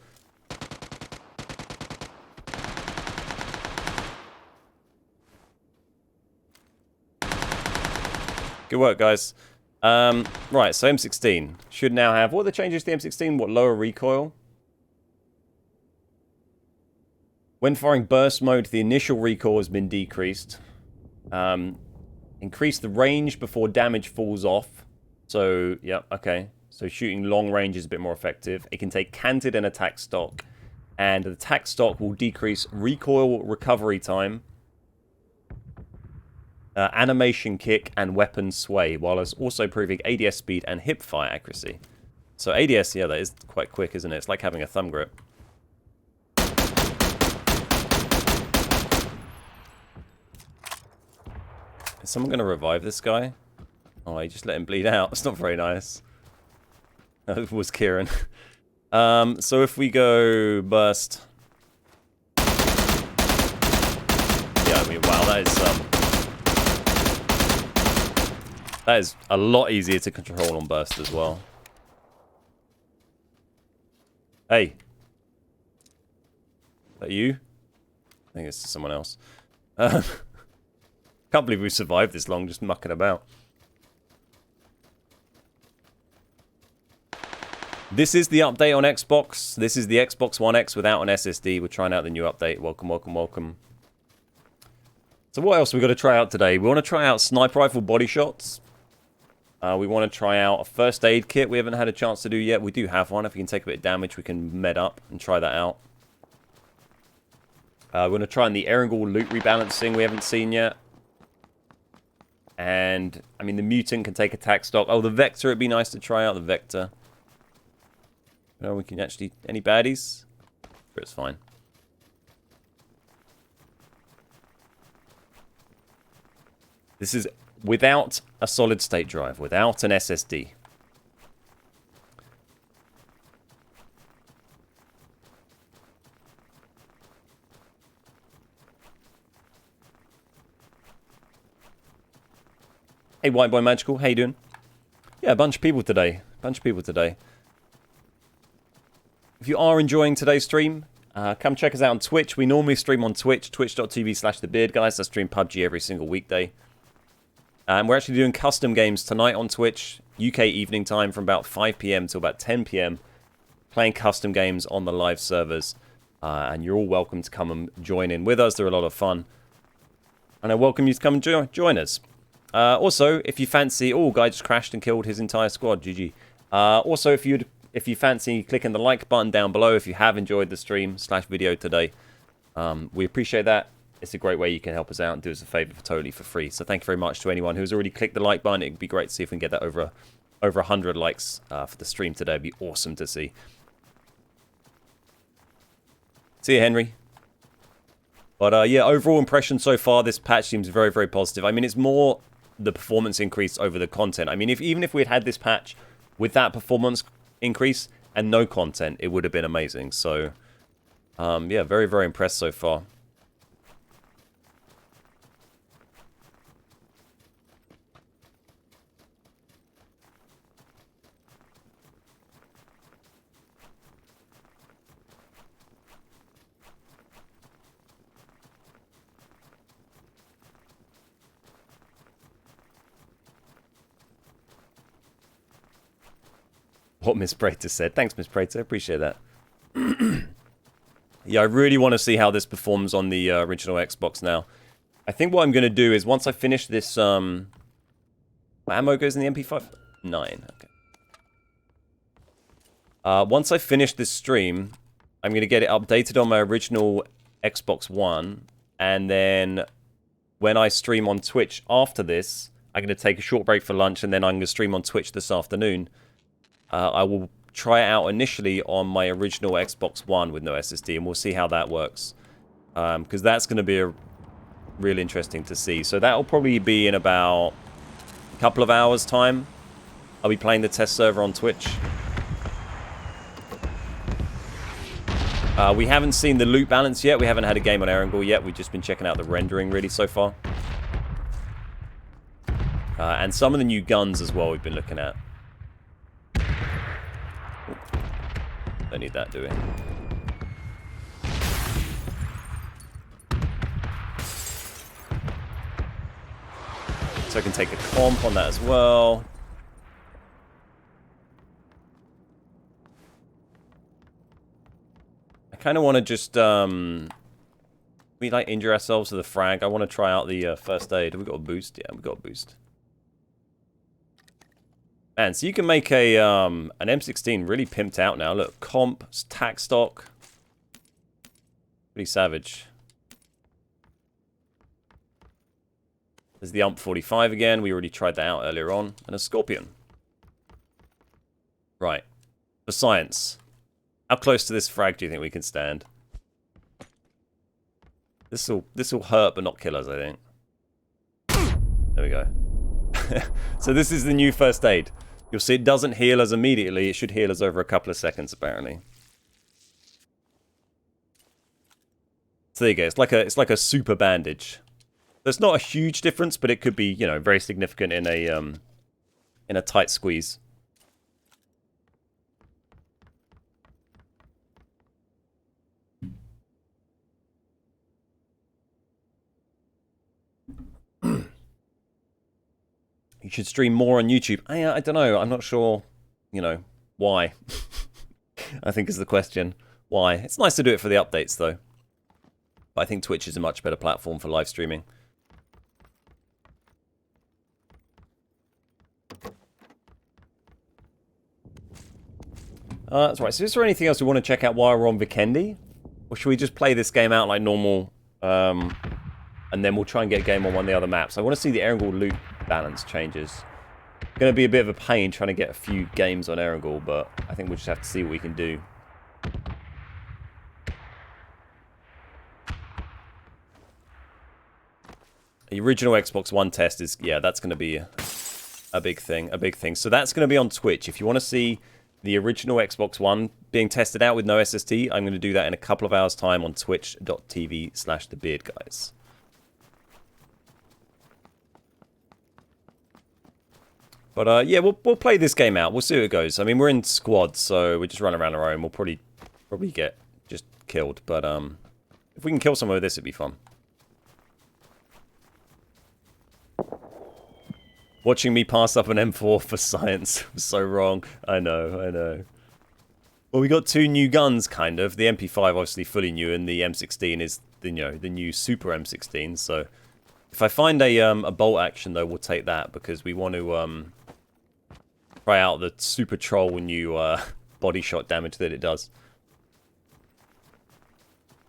Good work, guys. Right, so M16 should now have... What are the changes to the M16? What, lower recoil? When firing burst mode, the initial recoil has been decreased. Increase the range before damage falls off. So, yeah, okay. So shooting long range is a bit more effective. It can take canted and attack stock. And the attack stock will decrease recoil recovery time. Animation kick and weapon sway, while it's also improving ADS speed and hip fire accuracy. So ADS, yeah, that is quite quick, isn't it? It's like having a thumb grip. Is someone going to revive this guy? Oh, I just let him bleed out. It's not very nice. That was Kieran. So if we go burst... Yeah, I mean, wow, that is a lot easier to control on burst as well. Hey. Is that you? I think it's someone else. Can't believe we survived this long just mucking about. This is the update on Xbox. This is the Xbox One X without an SSD. We're trying out the new update. Welcome, welcome, welcome. So what else we got to try out today? We want to try out sniper rifle body shots. We want to try out a first aid kit we haven't had a chance to do yet. We do have one. If we can take a bit of damage, we can med up and try that out. We're going to try on the Erangel loot rebalancing we haven't seen yet. And, I mean, the mutant can take attack stock. Oh, the Vector, it'd be nice to try out the Vector. No, we can actually... Any baddies? Sure, it's fine. This is without a solid state drive, without an SSD. Hey, White Boy Magical, how you doing? Yeah, a bunch of people today. If you are enjoying today's stream, come check us out on Twitch. We normally stream on Twitch, twitch.tv/thebeardguys. I stream PUBG every single weekday. And we're actually doing custom games tonight on Twitch, UK evening time from about 5 PM till about 10 PM. Playing custom games on the live servers. And you're all welcome to come and join in with us. They're a lot of fun. And I welcome you to come and join us. Also, if you fancy... Oh, guy just crashed and killed his entire squad. GG. Also, if you fancy clicking the like button down below if you have enjoyed the stream/video today, we appreciate that. It's a great way you can help us out and do us a favor totally for free. So thank you very much to anyone who's already clicked the like button. It'd be great to see if we can get that over 100 likes for the stream today. It'd be awesome to see. See you, Henry. But yeah, overall impression so far, this patch seems very, very positive. I mean, it's more the performance increase over the content. I mean, even if we had this patch with that performance increase and no content, it would have been amazing. So, yeah, very, very impressed so far. What Miss Prater said. Thanks, Miss Prater. Appreciate that. Yeah, I really want to see how this performs on the original Xbox now. I think what I'm going to do is once I finish this... What ammo goes in the MP5? 9. Okay. Once I finish this stream, I'm going to get it updated on my original Xbox One. And then when I stream on Twitch after this, I'm going to take a short break for lunch. And then I'm going to stream on Twitch this afternoon. I will try it out initially on my original Xbox One with no SSD, and we'll see how that works. Because that's going to be really interesting to see. So that'll probably be in about a couple of hours' time. I'll be playing the test server on Twitch. We haven't seen the loot balance yet. We haven't had a game on Erangel yet. We've just been checking out the rendering really so far. And some of the new guns as well we've been looking at. Don't need that, do we? So I can take a comp on that as well. I kind of want to just, we like injure ourselves with the frag. I want to try out the first aid. Have we got a boost? Yeah, we got a boost. Man, so you can make a an M16 really pimped out now. Look, comp, tac stock. Pretty savage. There's the UMP45 again. We already tried that out earlier on. And a Scorpion. Right. For science. How close to this frag do you think we can stand? This'll hurt but not kill us, I think. There we go. So this is the new first aid. You'll see it doesn't heal us immediately. It should heal us over a couple of seconds, apparently. So there you go. It's like a super bandage. There's not a huge difference, but it could be, you know, very significant in a tight squeeze. You should stream more on YouTube. I don't know. I'm not sure, you know, why. I think is the question. Why? It's nice to do it for the updates, though. But I think Twitch is a much better platform for live streaming. That's right. So is there anything else we want to check out while we're on Vikendi? Or should we just play this game out like normal? And then we'll try and get a game on one of the other maps. I want to see the Erangel loot balance changes. Going to be a bit of a pain trying to get a few games on Erangel, but I think we'll just have to see what we can do. The original Xbox One test is, yeah, that's going to be a big thing. So that's going to be on Twitch. If you want to see the original Xbox One being tested out with no SSD, I'm going to do that in a couple of hours' time on twitch.tv/thebeardguys. But yeah, we'll play this game out. We'll see how it goes. I mean, we're in squad, so we just run around our own. We'll probably get just killed. But if we can kill someone with this, it'd be fun. Watching me pass up an M4 for science was so wrong. I know. Well, we got two new guns, kind of. The MP5 obviously fully new, and the M16 is the new Super M16. So if I find a bolt action, though, we'll take that because we want to try out the super troll new body shot damage that it does.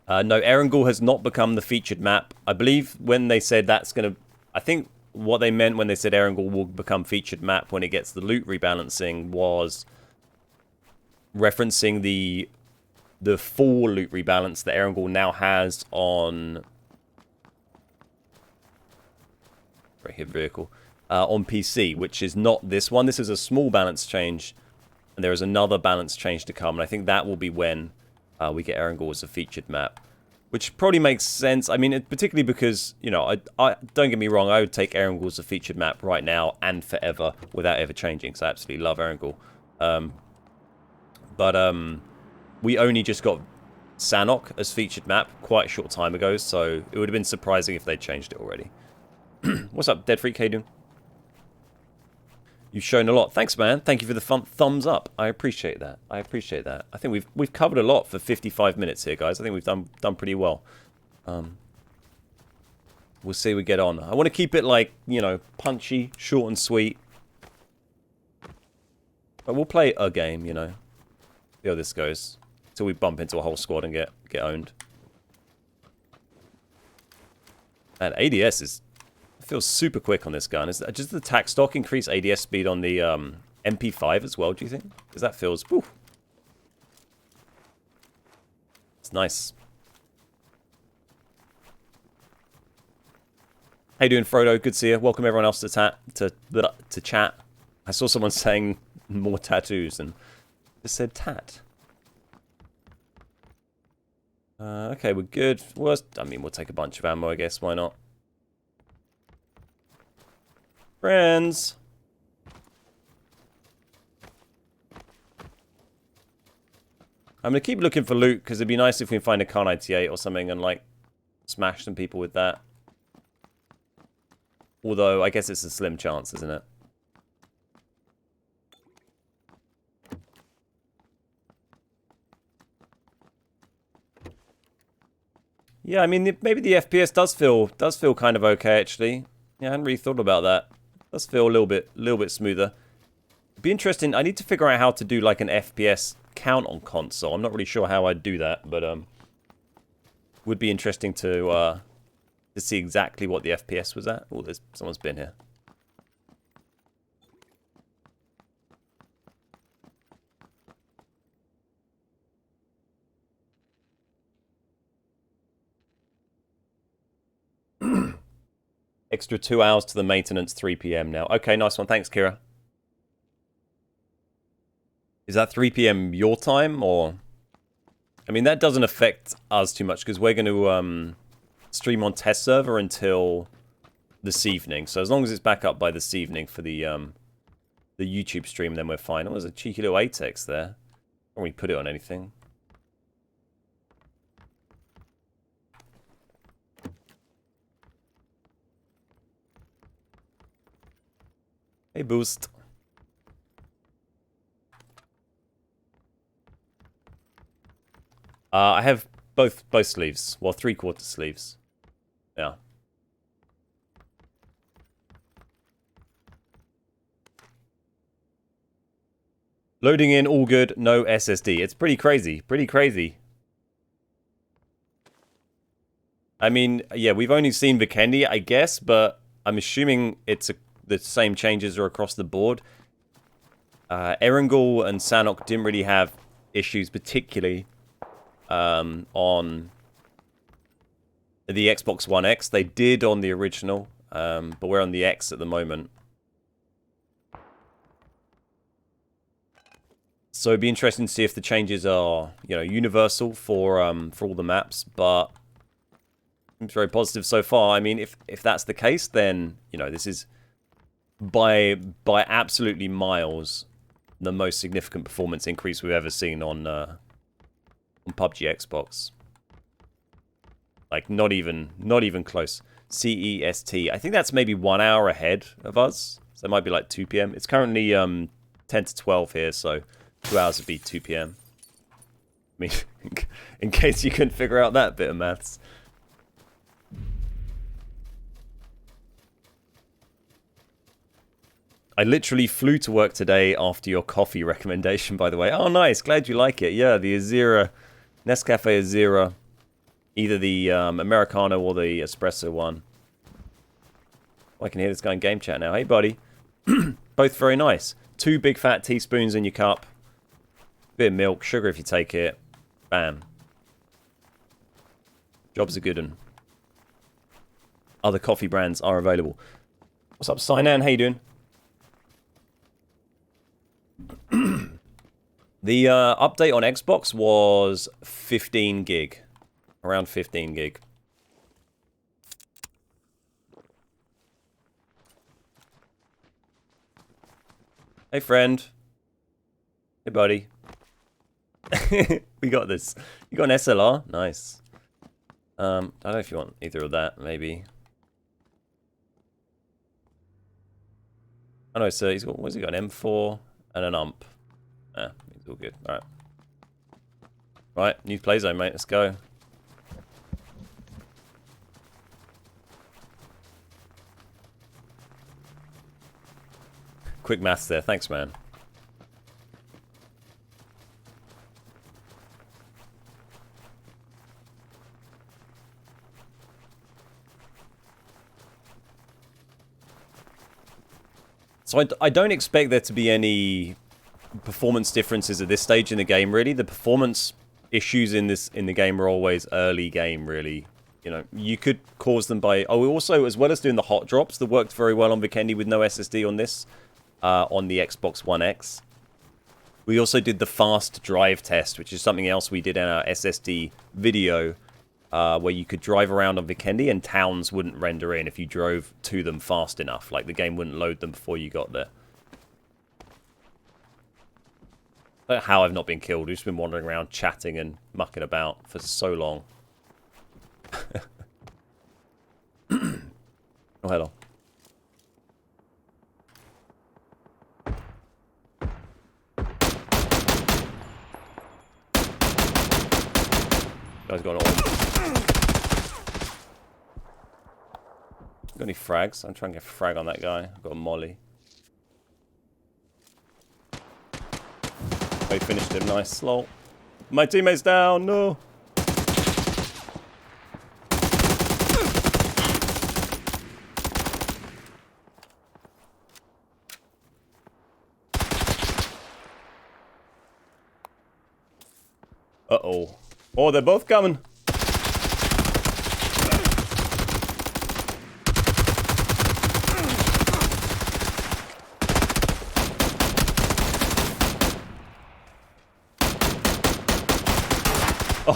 No, Erangel has not become the featured map. I believe when they said that's gonna, I think what they meant when they said Erangel will become featured map when it gets the loot rebalancing was referencing the full loot rebalance that Erangel now has on vehicle on PC, which is not this one. This is a small balance change, and there is another balance change to come, and I think that will be when we get Erangel as a featured map. Which probably makes sense. I mean, particularly because, you know, I don't get me wrong, I would take Erangel as a featured map right now and forever without ever changing. So I absolutely love Erangel. But we only just got Sanhok as featured map quite a short time ago, so it would have been surprising if they changed it already. What's up, Dead Freak? How you doing? You've shown a lot. Thanks, man. Thank you for the thumbs up. I appreciate that. I think we've covered a lot for 55 minutes here, guys. I think we've done pretty well. We'll see how we get on. I want to keep it like, you know, punchy, short and sweet. But we'll play a game, you know. See how this goes. Until we bump into a whole squad and get owned. And ADS is... feels super quick on this gun. Is that just the tac stock increase ADS speed on the MP5 as well, do you think? Because that feels... whew. It's nice. How you doing, Frodo? Good to see you. Welcome everyone else to chat. I saw someone saying more tattoos and just said tat. Okay, we're good. Worst, I mean, we'll take a bunch of ammo, I guess. Why not? Friends. I'm going to keep looking for loot, because it'd be nice if we can find a Kar 98 or something and, like, smash some people with that. Although, I guess it's a slim chance, isn't it? Yeah, I mean, maybe the FPS does feel kind of okay, actually. Yeah, I hadn't really thought about that. It does feel a little bit smoother. It'd be interesting. I need to figure out how to do like an FPS count on console. I'm not really sure how I'd do that, but would be interesting to see exactly what the FPS was at. Oh, there's someone's been here. Extra 2 hours to the maintenance, 3 PM now. Okay, nice one. Thanks, Kira. Is that 3 PM your time, or... I mean, that doesn't affect us too much, because we're going to stream on test server until this evening. So as long as it's back up by this evening for the YouTube stream, then we're fine. Oh, there's a cheeky little ATEX there. Don't really put it on anything. Hey, Boost. I have both sleeves. Well, 3/4 sleeves. Yeah. Loading in, all good. No SSD. It's pretty crazy. Pretty crazy. I mean, yeah, we've only seen Vikendi, I guess, but I'm assuming it's the same changes are across the board. Erangel and Sanhok didn't really have issues, particularly on the Xbox One X. They did on the original, but we're on the X at the moment. So it'd be interesting to see if the changes are, you know, universal for all the maps, but it's very positive so far. I mean, if that's the case, then, you know, this is by absolutely miles the most significant performance increase we've ever seen on PUBG Xbox. Like not even close. CEST. I think that's maybe 1 hour ahead of us. So it might be like 2 p.m. It's currently 10 to 12 here, so 2 hours would be 2 p.m. I mean, in case you couldn't figure out that bit of maths. I literally flew to work today after your coffee recommendation, by the way. Oh, nice. Glad you like it. Yeah, the Azira, Nescafe Azira. Either the Americano or the espresso one. Oh, I can hear this guy in game chat now. Hey, buddy. Both very nice. 2 big fat teaspoons in your cup. Bit of milk, sugar if you take it. Bam. Job's a good one. Other coffee brands are available. What's up, Sinan? How you doing? The update on Xbox was 15 gig. Around 15 gig. Hey, friend. Hey, buddy. We got this. You got an SLR? Nice. I don't know if you want either of that, maybe. Oh no, so he's got, what's he got? An M4 and an ump. Ah, he's all good. Alright. Right, new play zone, mate. Let's go. Quick maths there. Thanks, man. So I don't expect there to be any performance differences at this stage in the game, really. The performance issues in the game are always early game, really. You know, you could cause them by... Oh, also, as well as doing the hot drops that worked very well on Vikendi with no SSD on this, on the Xbox One X. We also did the fast drive test, which is something else we did in our SSD video, where you could drive around on Vikendi and towns wouldn't render in if you drove to them fast enough. Like, the game wouldn't load them before you got there. I don't know how I've not been killed. We've just been wandering around chatting and mucking about for so long. Oh, hello. Guy's got an orb. Got any frags? I'm trying to get a frag on that guy. I've got a molly. Oh, he finished him. Nice. Slow. My teammate's down. No. Uh-oh. Oh, they're both coming.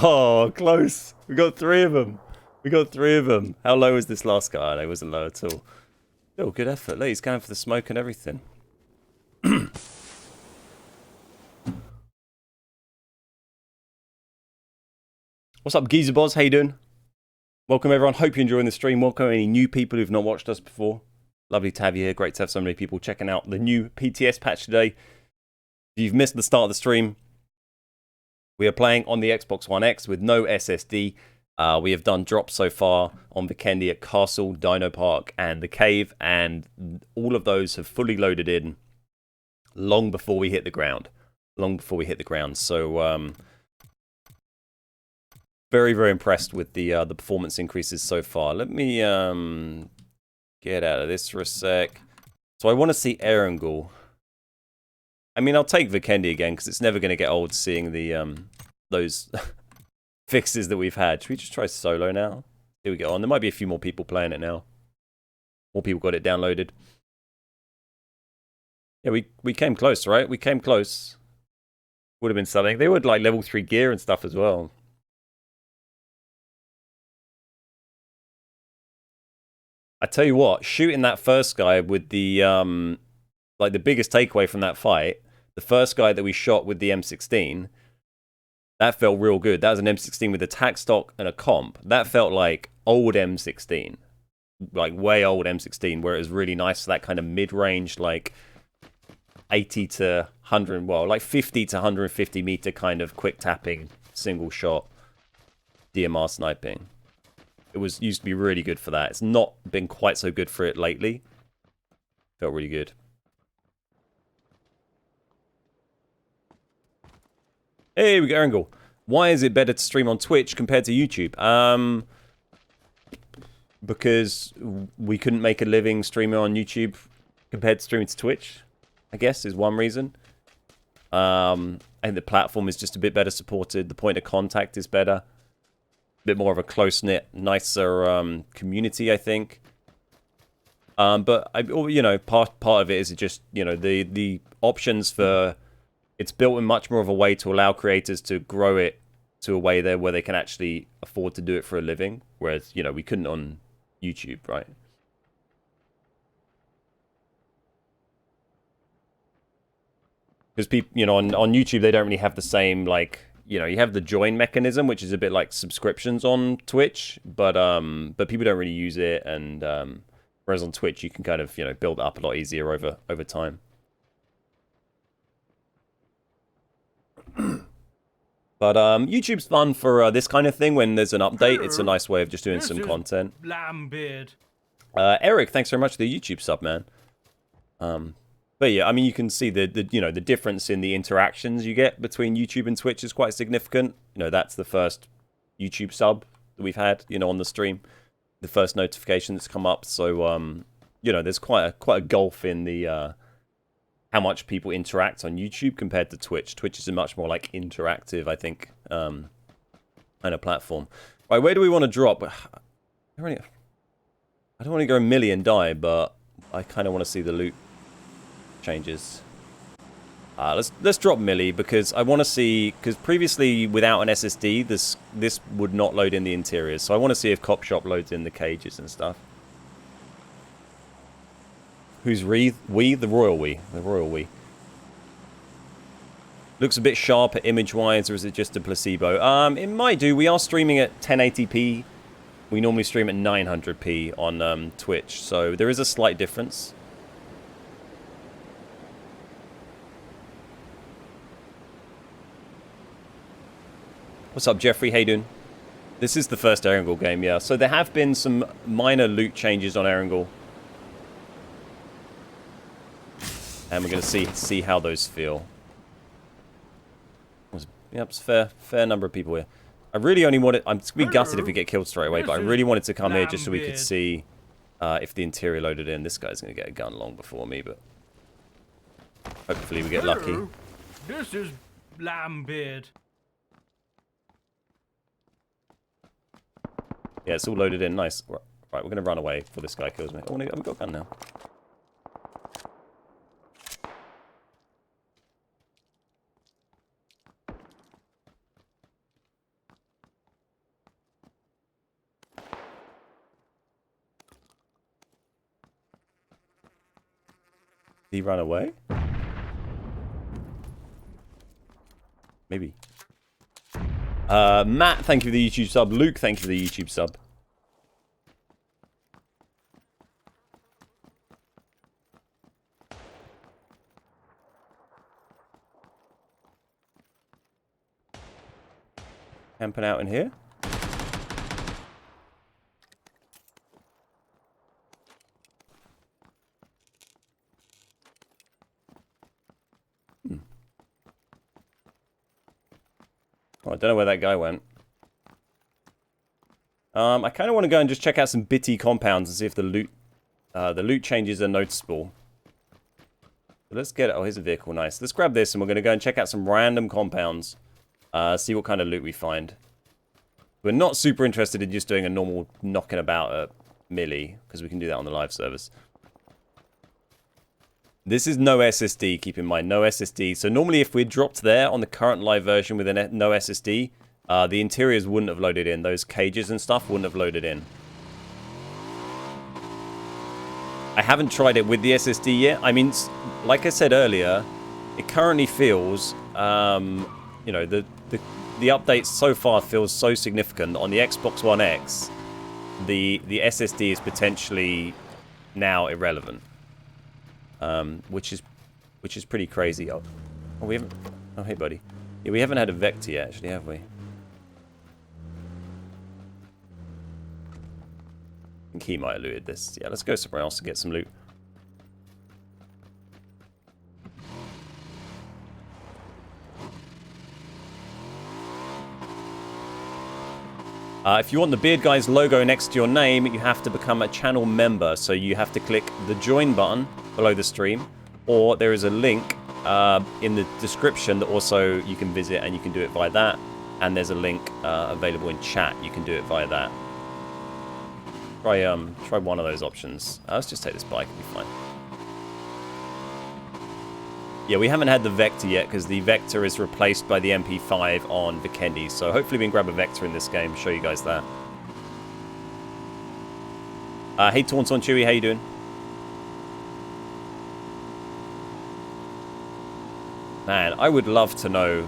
Oh, close. We got 3 of them. We got 3 of them. How low was this last guy? No, he wasn't low at all. Oh, good effort. Look, he's going for the smoke and everything. What's up, Geezer Boz? How you doing? Welcome, everyone. Hope you're enjoying the stream. Welcome any new people who've not watched us before. Lovely to have you here. Great to have so many people checking out the new PTS patch today. If you've missed the start of the stream, we are playing on the Xbox One X with no SSD. We have done drops so far on Vikendi at Castle, Dino Park, and the Cave, and all of those have fully loaded in long before we hit the ground. So, very, very impressed with the performance increases so far. Let me get out of this for a sec. So I want to see Erangel. I mean, I'll take Vikendi again because it's never going to get old seeing the those fixes that we've had. Should we just try solo now? Here we go. On. There might be a few more people playing it now. More people got it downloaded. Yeah, we came close, right? We came close. Would have been something. They would like level 3 gear and stuff as well. I tell you what, shooting that first guy with the like the biggest takeaway from that fight, the first guy that we shot with the M16, that felt real good. That was an M16 with a tac stock and a comp. That felt like old M16, like way old M16, where it was really nice, that kind of mid-range, like 80 to 100, well, like 50 to 150 meter kind of quick tapping, single shot, DMR sniping. It was used to be really good for that. It's not been quite so good for it lately. Felt really good. Hey, we got Erangel. Why is it better to stream on Twitch compared to YouTube? Because we couldn't make a living streaming on YouTube compared to streaming to Twitch, I guess, is one reason. And the platform is just a bit better supported. The point of contact is better. A bit more of a close-knit, nicer community, I think. But, you know, part of it is just, you know, the options for... It's built in much more of a way to allow creators to grow it to a way there where they can actually afford to do it for a living. Whereas, you know, we couldn't on YouTube, right? Because people, you know, on YouTube, they don't really have the same, like, you know, you have the join mechanism, which is a bit like subscriptions on Twitch, but people don't really use it. And whereas on Twitch, you can kind of, you know, build it up a lot easier over time. But YouTube's fun for this kind of thing when there's an update. It's a nice way of just doing some content. Eric, thanks very much for the YouTube sub, man. But yeah, I mean, you can see the you know, the difference in the interactions you get between YouTube and Twitch is quite significant. You know, that's the first YouTube sub that we've had, you know, on the stream. The first notification that's come up. So you know, there's quite a gulf in the how much people interact on YouTube compared to Twitch. Twitch is a much more like interactive, I think, kind of platform. Right, where do we want to drop? I don't want to go milli and die, but I kind of want to see the loot changes. Let's drop milli because I want to see, because previously without an SSD, this would not load in the interiors. So I want to see if Cop Shop loads in the cages and stuff. Who's we? The royal we. The royal we. Looks a bit sharper image-wise, or is it just a placebo? It might do. We are streaming at 1080p. We normally stream at 900p on Twitch, so there is a slight difference. What's up, Jeffrey? How you doing? This is the first Erangel game, yeah. So there have been some minor loot changes on Erangel. And we're going to see how those feel. Yep, it's a fair number of people here. I really only wanted... I'm going to be gutted if we get killed straight away, but I really wanted to come here just so we could see if the interior loaded in. This guy's going to get a gun long before me, but... hopefully we get lucky. This is Lambbeard. Yeah, it's all loaded in. Nice. Right, we're going to run away before this guy kills me. Oh, I've got a gun now. Did he run away? Maybe. Matt, thank you for the YouTube sub. Luke, thank you for the YouTube sub. Camping out in here. Oh, I don't know where that guy went. I kind of want to go and just check out some bitty compounds and see if the loot changes are noticeable. So let's get it. Oh, here's a vehicle. Nice. Let's grab this and we're going to go and check out some random compounds. See what kind of loot we find. We're not super interested in just doing a normal knocking about at milli, because we can do that on the live service. This is no SSD, keep in mind, no SSD. So normally if we dropped there on the current live version with a no SSD, the interiors wouldn't have loaded in. Those cages and stuff wouldn't have loaded in. I haven't tried it with the SSD yet. I mean, like I said earlier, it currently feels, you know, the updates so far feels so significant. On the Xbox One X, the SSD is potentially now irrelevant, which is pretty crazy. Oh, we haven't. Oh, hey, buddy. Yeah, we haven't had a Vector yet, actually, have we? I think he might have looted this. Yeah, let's go somewhere else to get some loot. If you want the Beard Guys logo next to your name, you have to become a channel member. So you have to click the join button below the stream, or there is a link in the description that also you can visit, and you can do it via that. And there's a link available in chat. You can do it via that. Try one of those options. Let's just take this bike, it'll be fine. Yeah, we haven't had the Vector yet because the Vector is replaced by the MP5 on Vikendi. So hopefully we can grab a Vector in this game, show you guys that. Hey Tauntaun Chewy, how you doing? Man, I would love to know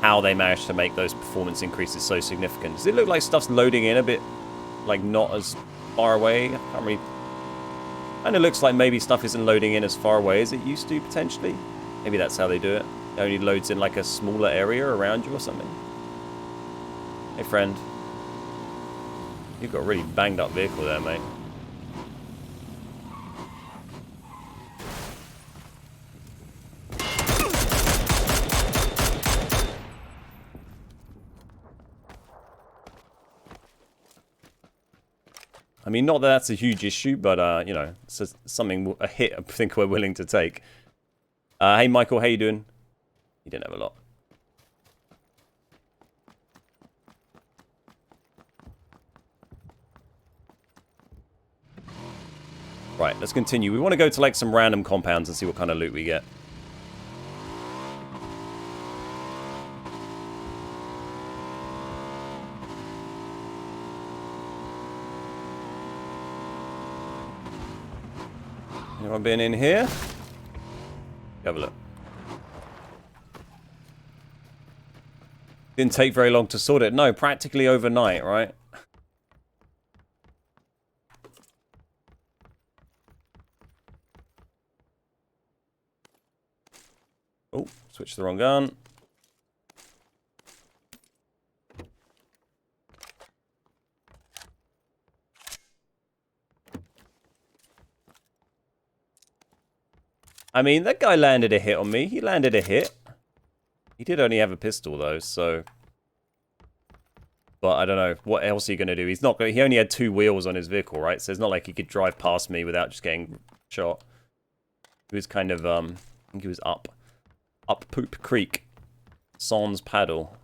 how they managed to make those performance increases so significant. Does it look like stuff's loading in a bit, like not as far away? I can't really... And it looks like maybe stuff isn't loading in as far away as it used to, potentially. Maybe that's how they do it. It only loads in like a smaller area around you or something. Hey friend. You've got a really banged up vehicle there, mate. I mean, not that that's a huge issue, but, you know, it's a hit I think we're willing to take. Hey, Michael, how you doing? You didn't have a lot. Right, let's continue. We want to go to, like, some random compounds and see what kind of loot we get. Anyone been in here? Have a look. Didn't take very long to sort it. No, practically overnight, right? Oh, switched the wrong gun. I mean, that guy landed a hit on me. He landed a hit. He did only have a pistol, though, so... But I don't know. What else are you going to do? He's not going. He only had 2 wheels on his vehicle, right? So it's not like he could drive past me without just getting shot. He was kind of, I think he was up Poop Creek. Sans Paddle.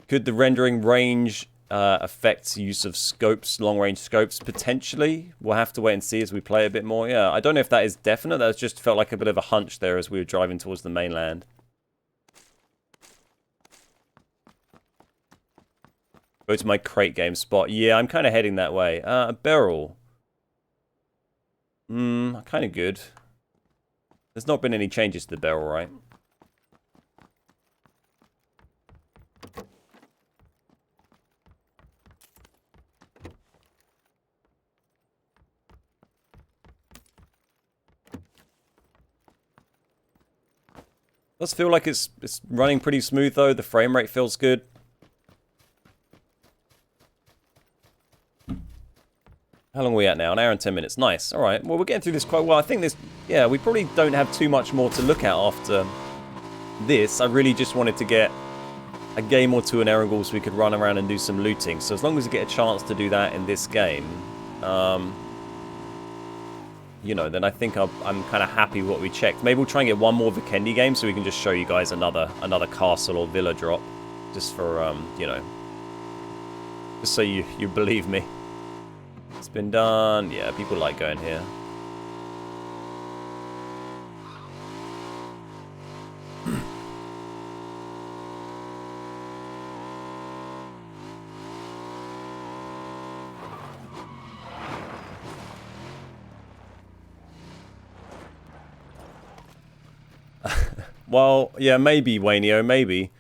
Could the rendering range affect use of scopes, long-range scopes? Potentially. We'll have to wait and see as we play a bit more. Yeah, I don't know if that is definite. That just felt like a bit of a hunch there as we were driving towards the mainland. Go to my crate game spot. Yeah, I'm kind of heading that way. A barrel. Kind of good. There's not been any changes to the barrel, right? Does feel like it's running pretty smooth though. The frame rate feels good. How long are we at now? An hour and 10 minutes. Nice. All right. Well, we're getting through this quite well. I think this... Yeah, we probably don't have too much more to look at after this. I really just wanted to get a game or two in Erangel so we could run around and do some looting. So as long as we get a chance to do that in this game, you know, then I think I'm kind of happy with what we checked. Maybe we'll try and get one more Vikendi game so we can just show you guys another castle or villa drop. Just for, you know, just so you believe me. It's been done. Yeah, people like going here. Well, yeah, maybe, Wayneo, maybe.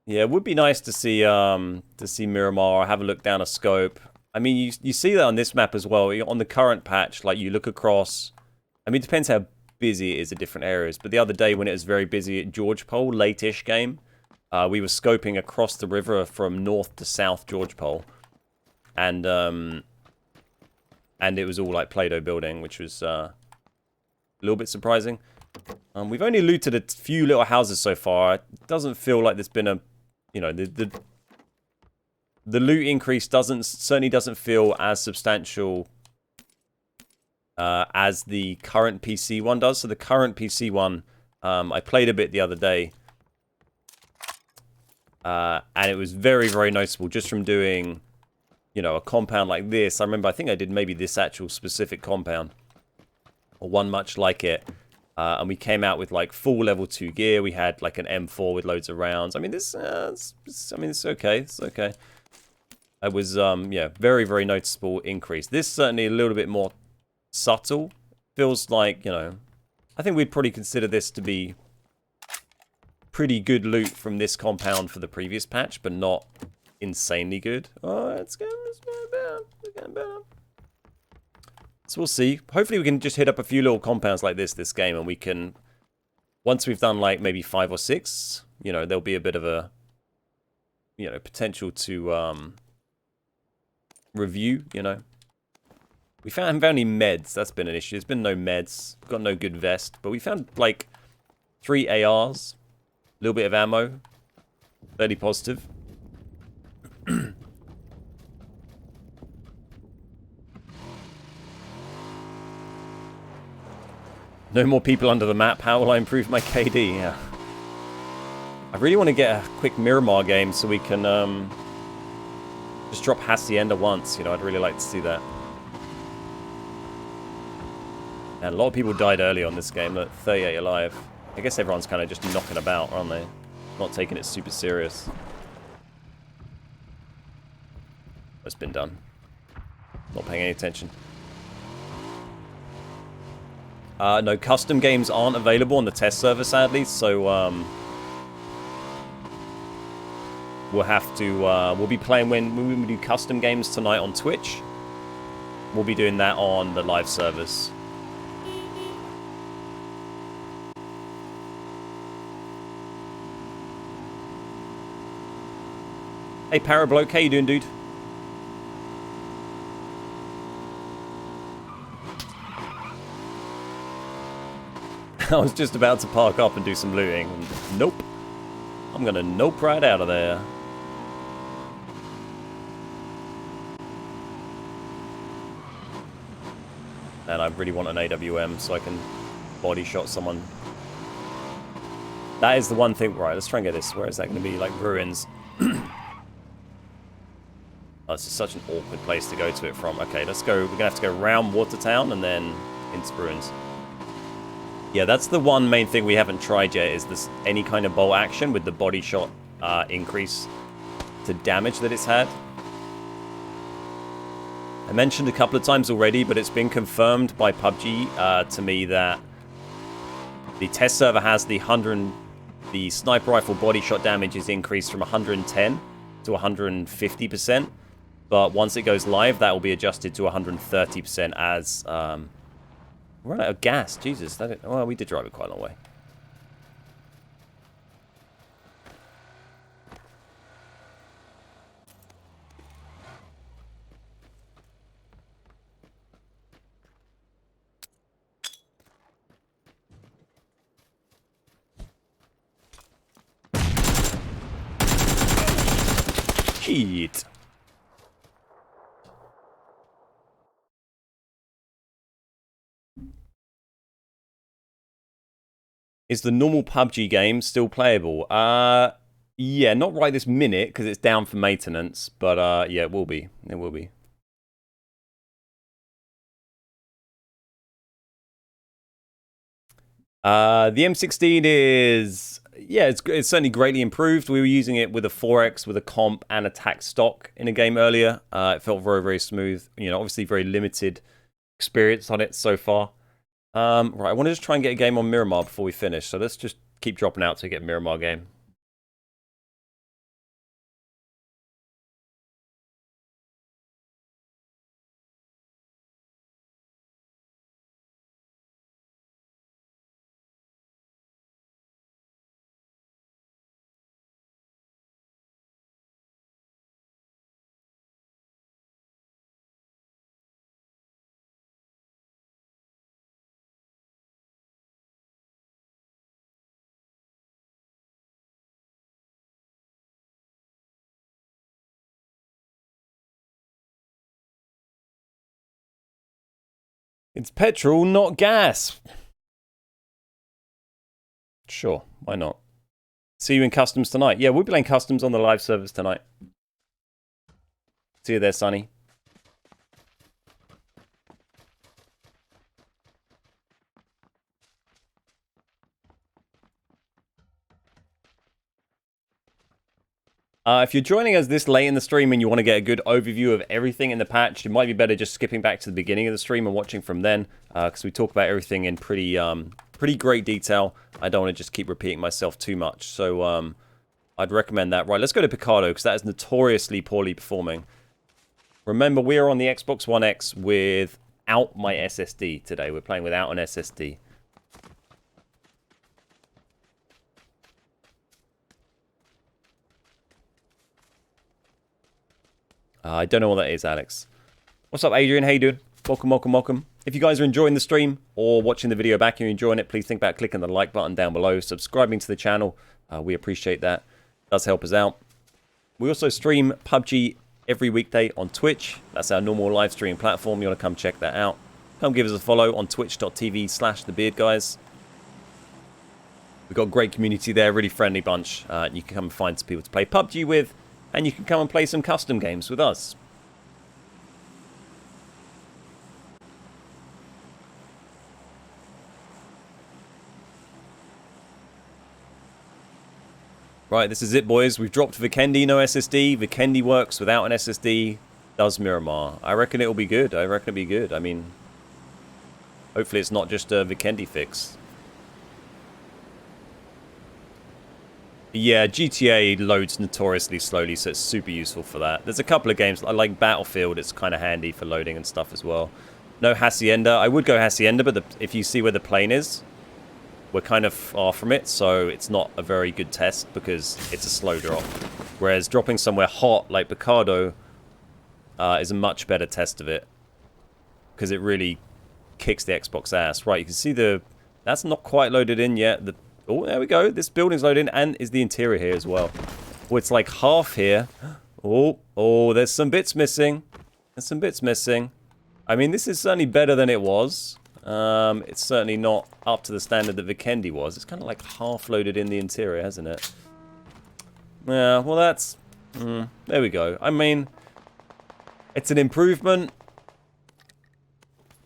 Yeah, it would be nice to see Miramar, have a look down a scope. I mean, you see that on this map as well. On the current patch, like you look across. I mean, it depends how busy it is at different areas. But the other day when it was very busy at George Pole, late-ish game, we were scoping across the river from north to south George Pole, and it was all like Play-Doh building, which was a little bit surprising. We've only looted a few little houses so far. It doesn't feel like there's been a, you know, the loot increase certainly doesn't feel as substantial as the current PC one does. So the current PC one, I played a bit the other day, and it was very, very noticeable just from doing, you know, a compound like this. I remember, I think I did maybe this actual specific compound, or one much like it. And we came out with like full level 2 gear. We had like an M4 with loads of rounds. I mean, it's okay. It's okay. It was, yeah, very, very noticeable increase. This certainly a little bit more subtle. Feels like, you know, I think we'd probably consider this to be pretty good loot from this compound for the previous patch, but not insanely good. Oh, it's getting better. It's getting better. So we'll see. Hopefully we can just hit up a few little compounds like this game, and we can, once we've done like maybe 5 or 6, you know, there'll be a bit of a, you know, potential to review, you know. We haven't found any meds. That's been an issue. There's been no meds. Got no good vest. But we found like 3 ARs, a little bit of ammo, 30 positive. No more people under the map. How will I improve my KD? Yeah. I really want to get a quick Miramar game so we can just drop Hacienda once. You know, I'd really like to see that. And a lot of people died early on this game. Look, 38 alive. I guess everyone's kind of just knocking about, aren't they? Not taking it super serious. It's been done. Not paying any attention. No, custom games aren't available on the test server, sadly, so we'll have to, we'll be playing when we do custom games tonight on Twitch. We'll be doing that on the live servers. Hey, Parabloke, how you doing, dude? I was just about to park up and do some looting. Nope. I'm gonna nope right out of there. And I really want an AWM so I can body shot someone. That is the one thing. Right, let's try and get this. Where is that going to be? Like ruins. Oh, this is such an awkward place to go to it from. Okay, let's go. We're going to have to go around Watertown and then into ruins. Yeah, that's the one main thing we haven't tried yet, is this any kind of bolt action with the body shot increase to damage that it's had. I mentioned a couple of times already, but it's been confirmed by PUBG to me that the test server has the sniper rifle body shot damage is increased from 110 to 150%, but once it goes live, that will be adjusted to 130% as we're out of gas. Jesus, well, we did drive it quite a long way. Shit. Is the normal PUBG game still playable? Yeah, not right this minute because it's down for maintenance, but yeah, it will be. It will be. The M16 is yeah, it's certainly greatly improved. We were using it with a 4x, with a comp and attack stock in a game earlier. It felt very, very smooth. You know, obviously very limited experience on it so far. Right, I want to just try and get a game on Miramar before we finish. So let's just keep dropping out to get a Miramar game. It's petrol, not gas. Sure, why not? See you in customs tonight. Yeah, we'll be playing customs on the live servers tonight. See you there, Sonny. If you're joining us this late in the stream and you want to get a good overview of everything in the patch, it might be better just skipping back to the beginning of the stream and watching from then, because we talk about everything in pretty great detail. I don't want to just keep repeating myself too much, so I'd recommend that. Right, let's go to Picardo, because that is notoriously poorly performing. Remember, we are on the Xbox One X without my SSD today. We're playing without an SSD. I don't know what that is, Alex. What's up, Adrian? How you doing? Welcome, welcome, welcome. If you guys are enjoying the stream or watching the video back and you're enjoying it, please think about clicking the like button down below, subscribing to the channel. We appreciate that. It does help us out. We also stream PUBG every weekday on Twitch. That's our normal live stream platform. You want to come check that out. Come give us a follow on twitch.tv/thebeardguys. We've got a great community there, really friendly bunch. You can come and find some people to play PUBG with, and you can come and play some custom games with us. Right, this is it, boys. We've dropped Vikendi, no SSD. Vikendi works without an SSD. Does Miramar. I reckon it'll be good. I mean, hopefully it's not just a Vikendi fix. Yeah, GTA loads notoriously slowly, so it's super useful for that. There's a couple of games, like Battlefield, it's kind of handy for loading and stuff as well. No Hacienda. I would go Hacienda, but if you see where the plane is, we're kind of far from it, so it's not a very good test because it's a slow drop. Whereas dropping somewhere hot like Picardo is a much better test of it because it really kicks the Xbox ass. Right, you can see that's not quite loaded in yet. Oh, there we go. This building's loaded in, and is the interior here as well. Oh, it's like half here. Oh, there's some bits missing. I mean, this is certainly better than it was. It's certainly not up to the standard that Vikendi was. It's kind of like half loaded in the interior, hasn't it? Yeah, well, that's... there we go. I mean, it's an improvement.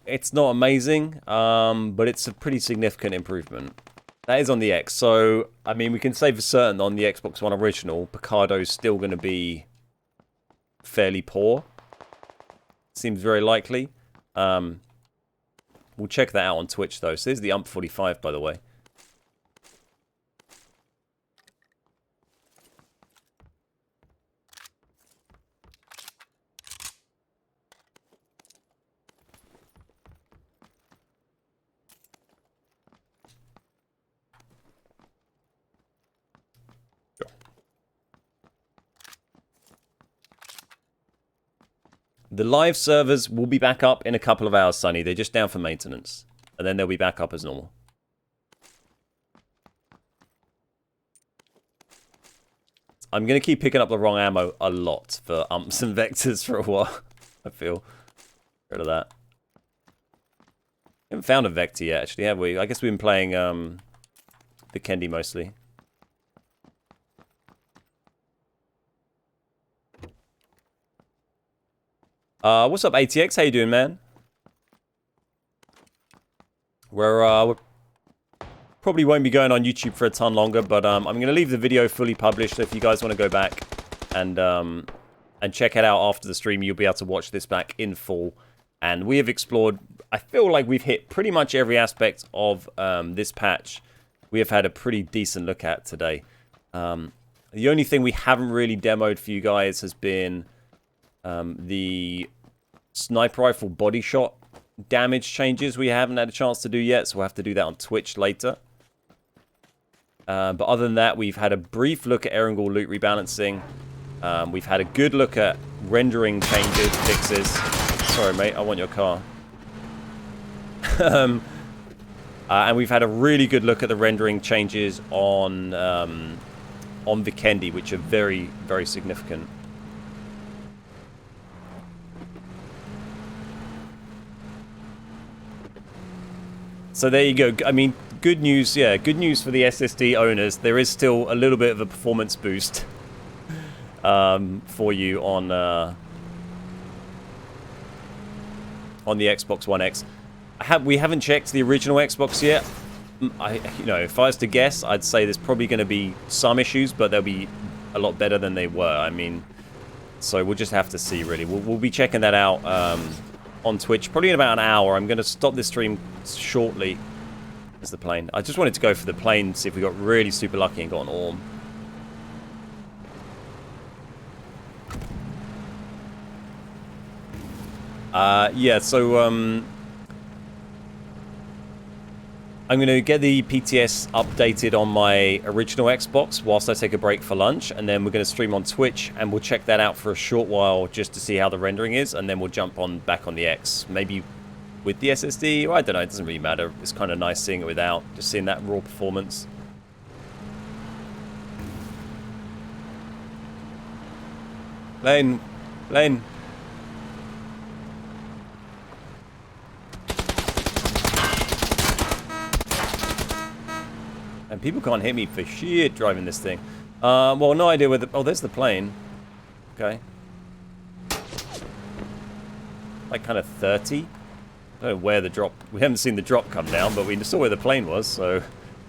It's not amazing, but it's a pretty significant improvement. That is on the X, so, I mean, we can say for certain on the Xbox One original, Picardo's still going to be fairly poor. Seems very likely. We'll check that out on Twitch, though. So, this is the UMP45, by the way. The live servers will be back up in a couple of hours, Sonny. They're just down for maintenance. And then they'll be back up as normal. I'm going to keep picking up the wrong ammo a lot for umps and vectors for a while. I feel. Rid of that. Haven't found a vector yet, actually, have we? I guess we've been playing Vikendi mostly. What's up, ATX? How you doing, man? We're Probably won't be going on YouTube for a ton longer, but I'm going to leave the video fully published. So if you guys want to go back and check it out after the stream, you'll be able to watch this back in full. And we have explored, I feel like we've hit pretty much every aspect of this patch. We have had a pretty decent look at today. The only thing we haven't really demoed for you guys has been the sniper rifle body shot damage changes we haven't had a chance to do yet, so we'll have to do that on Twitch later. But other than that, we've had a brief look at Erangel loot rebalancing. We've had a good look at rendering changes, fixes. Sorry, mate, I want your car. And we've had a really good look at the rendering changes on Vikendi, which are very, very significant. So there you go. I mean, good news, yeah, good news for the SSD owners. There is still a little bit of a performance boost for you on the Xbox One X. We haven't checked the original Xbox yet. If I was to guess, I'd say there's probably going to be some issues, but they'll be a lot better than they were. I mean, so we'll just have to see, really. We'll be checking that out on Twitch, probably in about an hour. I'm going to stop this stream shortly. There's the plane. I just wanted to go for the plane, see if we got really super lucky and got an Orm. Yeah, so I'm going to get the PTS updated on my original Xbox whilst I take a break for lunch, and then we're going to stream on Twitch, and we'll check that out for a short while just to see how the rendering is, and then we'll jump back on the X, maybe with the SSD. Well, I don't know, it doesn't really matter. It's kind of nice seeing it without, just seeing that raw performance. Lane. And people can't hit me for shit driving this thing. Well, no idea where the... Oh, there's the plane. Okay. Like kind of 30. I don't know where the drop... We haven't seen the drop come down, but we saw where the plane was, so...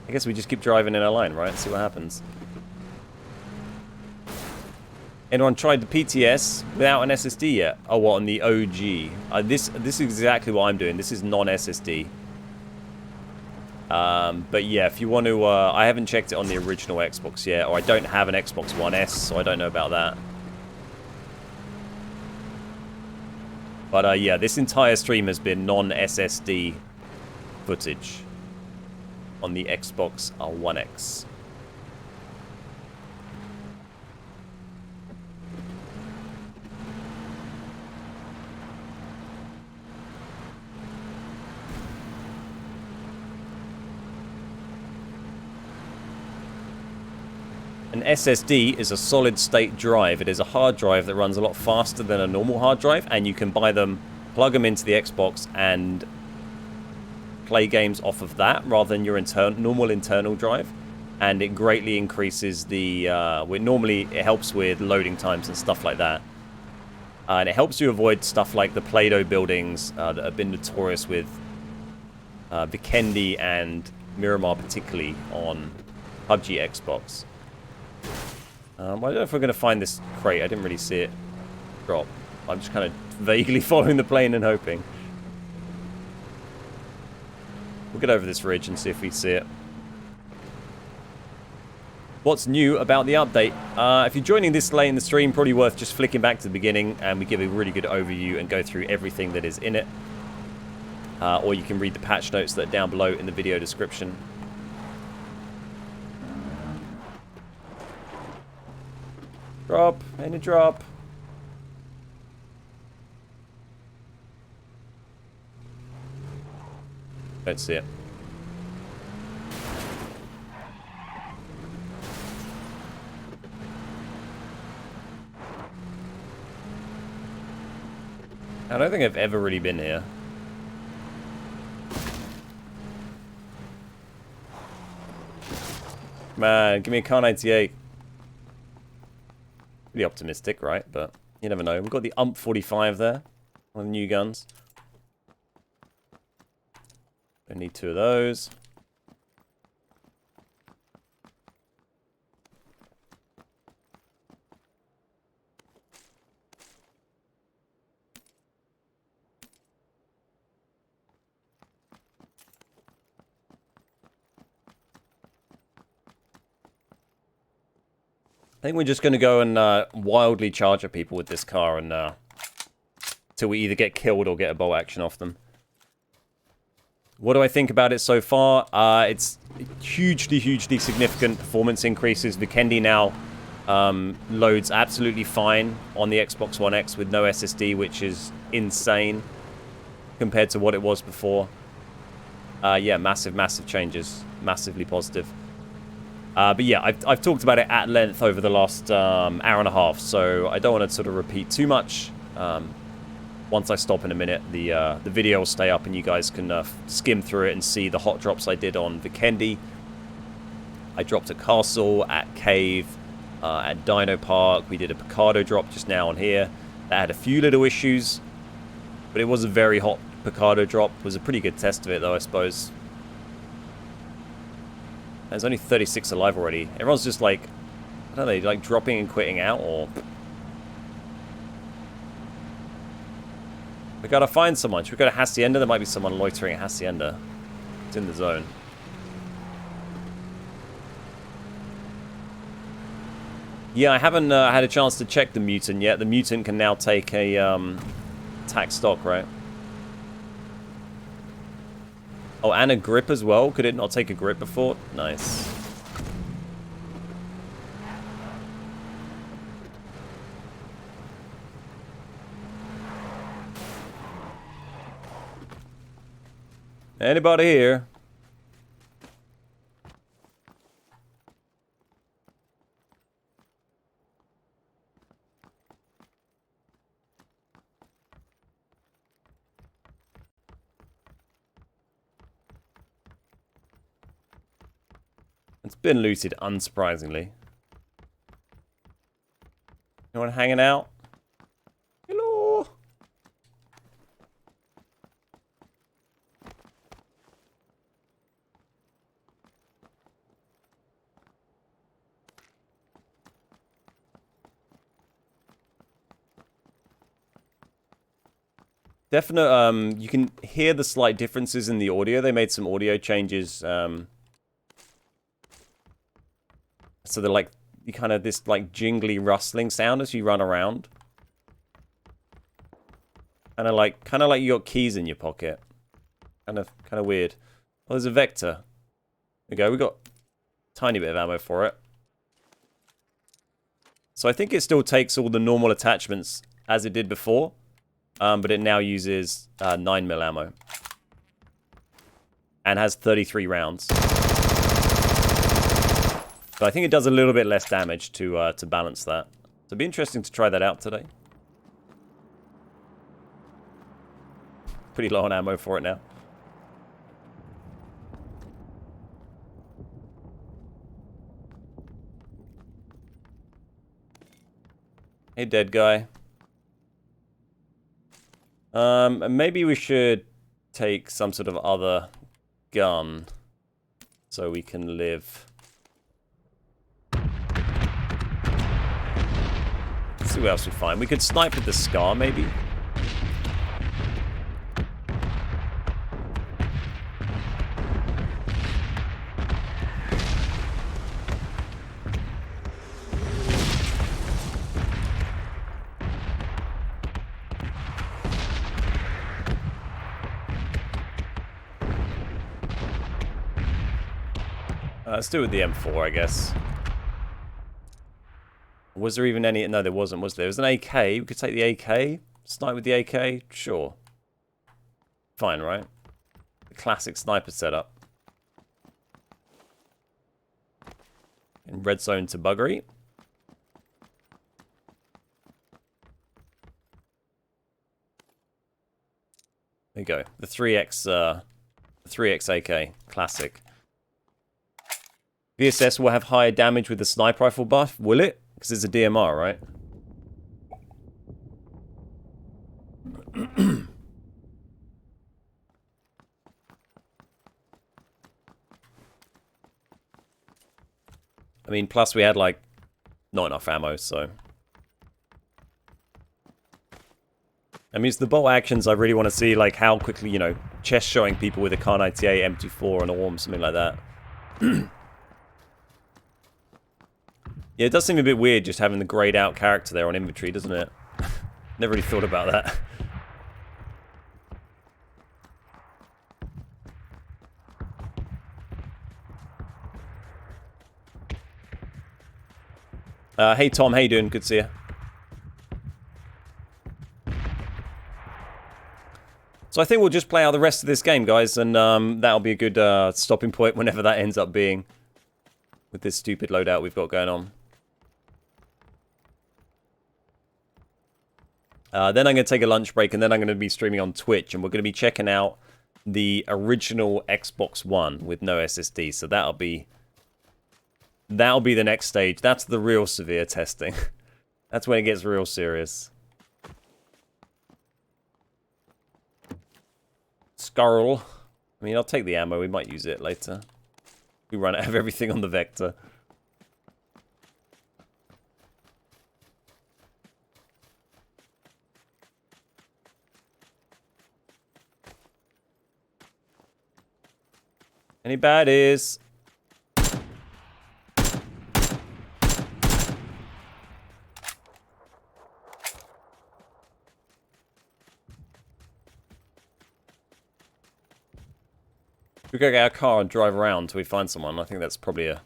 I guess we just keep driving in a line, right? See what happens. Anyone tried the PTS without an SSD yet? Oh, what, on the OG? This is exactly what I'm doing. This is non-SSD. But yeah, if you want to, I haven't checked it on the original Xbox yet, or I don't have an Xbox One S, so I don't know about that. But yeah, this entire stream has been non-SSD footage on the Xbox One X. An SSD is a solid-state drive. It is a hard drive that runs a lot faster than a normal hard drive, and you can buy them, plug them into the Xbox, and play games off of that rather than your normal internal drive. And it greatly increases the... normally, it helps with loading times and stuff like that. And it helps you avoid stuff like the Play-Doh buildings that have been notorious with Vikendi and Miramar, particularly on PUBG Xbox. I don't know if we're going to find this crate. I didn't really see it drop. I'm just kind of vaguely following the plane and hoping. We'll get over this ridge and see if we see it. What's new about the update? If you're joining this late in the stream, probably worth just flicking back to the beginning, and we give a really good overview and go through everything that is in it. Or you can read the patch notes that are down below in the video description. Drop, and a drop. Don't see it. I don't think I've ever really been here. Man, give me a car 98. Pretty optimistic, right? But you never know. We've got the UMP-45 there. One of the new guns. I need 2 of those. I think we're just going to go and wildly charge at people with this car and till we either get killed or get a bolt action off them. What do I think about it so far? It's hugely, hugely significant performance increases. Vikendi now loads absolutely fine on the Xbox One X with no SSD, which is insane compared to what it was before. Yeah, massive, massive changes. Massively positive. But yeah, I've talked about it at length over the last hour and a half, so I don't want to sort of repeat too much. Once I stop in a minute, the video will stay up and you guys can skim through it and see the hot drops I did on Vikendi. I dropped at Castle, at Cave, at Dino Park. We did a Picardo drop just now on here. That had a few little issues, but it was a very hot Picardo drop. It was a pretty good test of it though, I suppose. There's only 36 alive already. Everyone's just like, I don't know, like dropping and quitting out, or... We gotta find someone. Should we go to Hacienda? There might be someone loitering at Hacienda. It's in the zone. Yeah, I haven't had a chance to check the mutant yet. The mutant can now take a attack stock, right? Oh, and a grip as well? Could it not take a grip before? Nice. Anybody here? It's been looted, unsurprisingly. Anyone hanging out? Hello? Definite, you can hear the slight differences in the audio. They made some audio changes, so they're like, you kind of this like jingly rustling sound as you run around. Kind of like you got keys in your pocket. Kind of weird. Oh, there's a vector. There we go. We got a tiny bit of ammo for it. So I think it still takes all the normal attachments as it did before, but it now uses 9mm ammo and has 33 rounds. But I think it does a little bit less damage to balance that. So it'd be interesting to try that out today. Pretty low on ammo for it now. Hey, dead guy. Maybe we should take some sort of other gun so we can live. Let's see what else we find. We could snipe with the Scar, maybe. Let's do it with the M4, I guess. Was there even any... No, there wasn't, was there? There was an AK. We could take the AK. Snipe with the AK. Sure. Fine, right? The classic sniper setup. In red zone to buggery. There you go. The 3X AK. Classic. VSS will have higher damage with the sniper rifle buff. Will it? Because it's a DMR, right? I mean, plus we had, like, not enough ammo, so... I mean, it's the bolt actions I really want to see, like, how quickly, you know, chest showing people with a Kar 98, M24, and a Orm, something like that. Yeah, it does seem a bit weird just having the grayed out character there on inventory, doesn't it? Never really thought about that. Hey Tom, how you doing? Good to see you. So I think we'll just play out the rest of this game, guys, and that'll be a good stopping point whenever that ends up being with this stupid loadout we've got going on. Then I'm going to take a lunch break, and then I'm going to be streaming on Twitch, and we're going to be checking out the original Xbox One with no SSD. So that'll be the next stage. That's the real severe testing. That's when it gets real serious. Scarl. I mean, I'll take the ammo. We might use it later. We run out of everything on the Vector. Any baddies? We go get our car and drive around till we find someone. I think that's probably a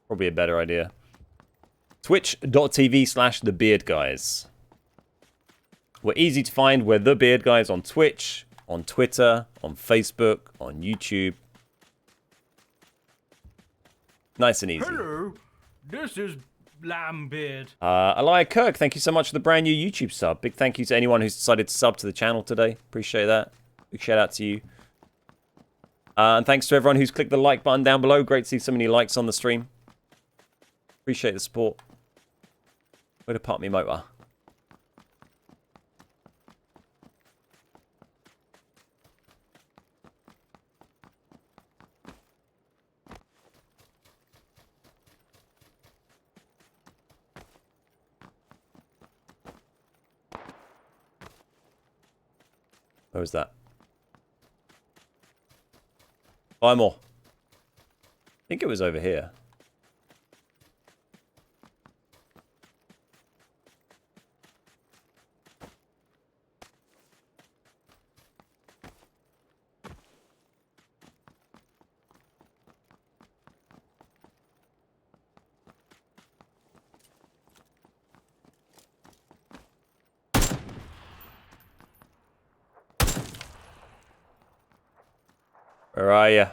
better idea. Twitch.tv/thebeardguys. We're easy to find. We're the Beard Guys on Twitch, on Twitter, on Facebook, on YouTube. Nice and easy. Hello, this is Lambbeard. Elia Kirk, thank you so much for the brand new YouTube sub. Big thank you to anyone who's decided to sub to the channel today. Appreciate that. Big shout out to you. And thanks to everyone who's clicked the like button down below. Great to see so many likes on the stream. Appreciate the support. Way to park me motor. Where was that? Buy more. I think it was over here. Where are you?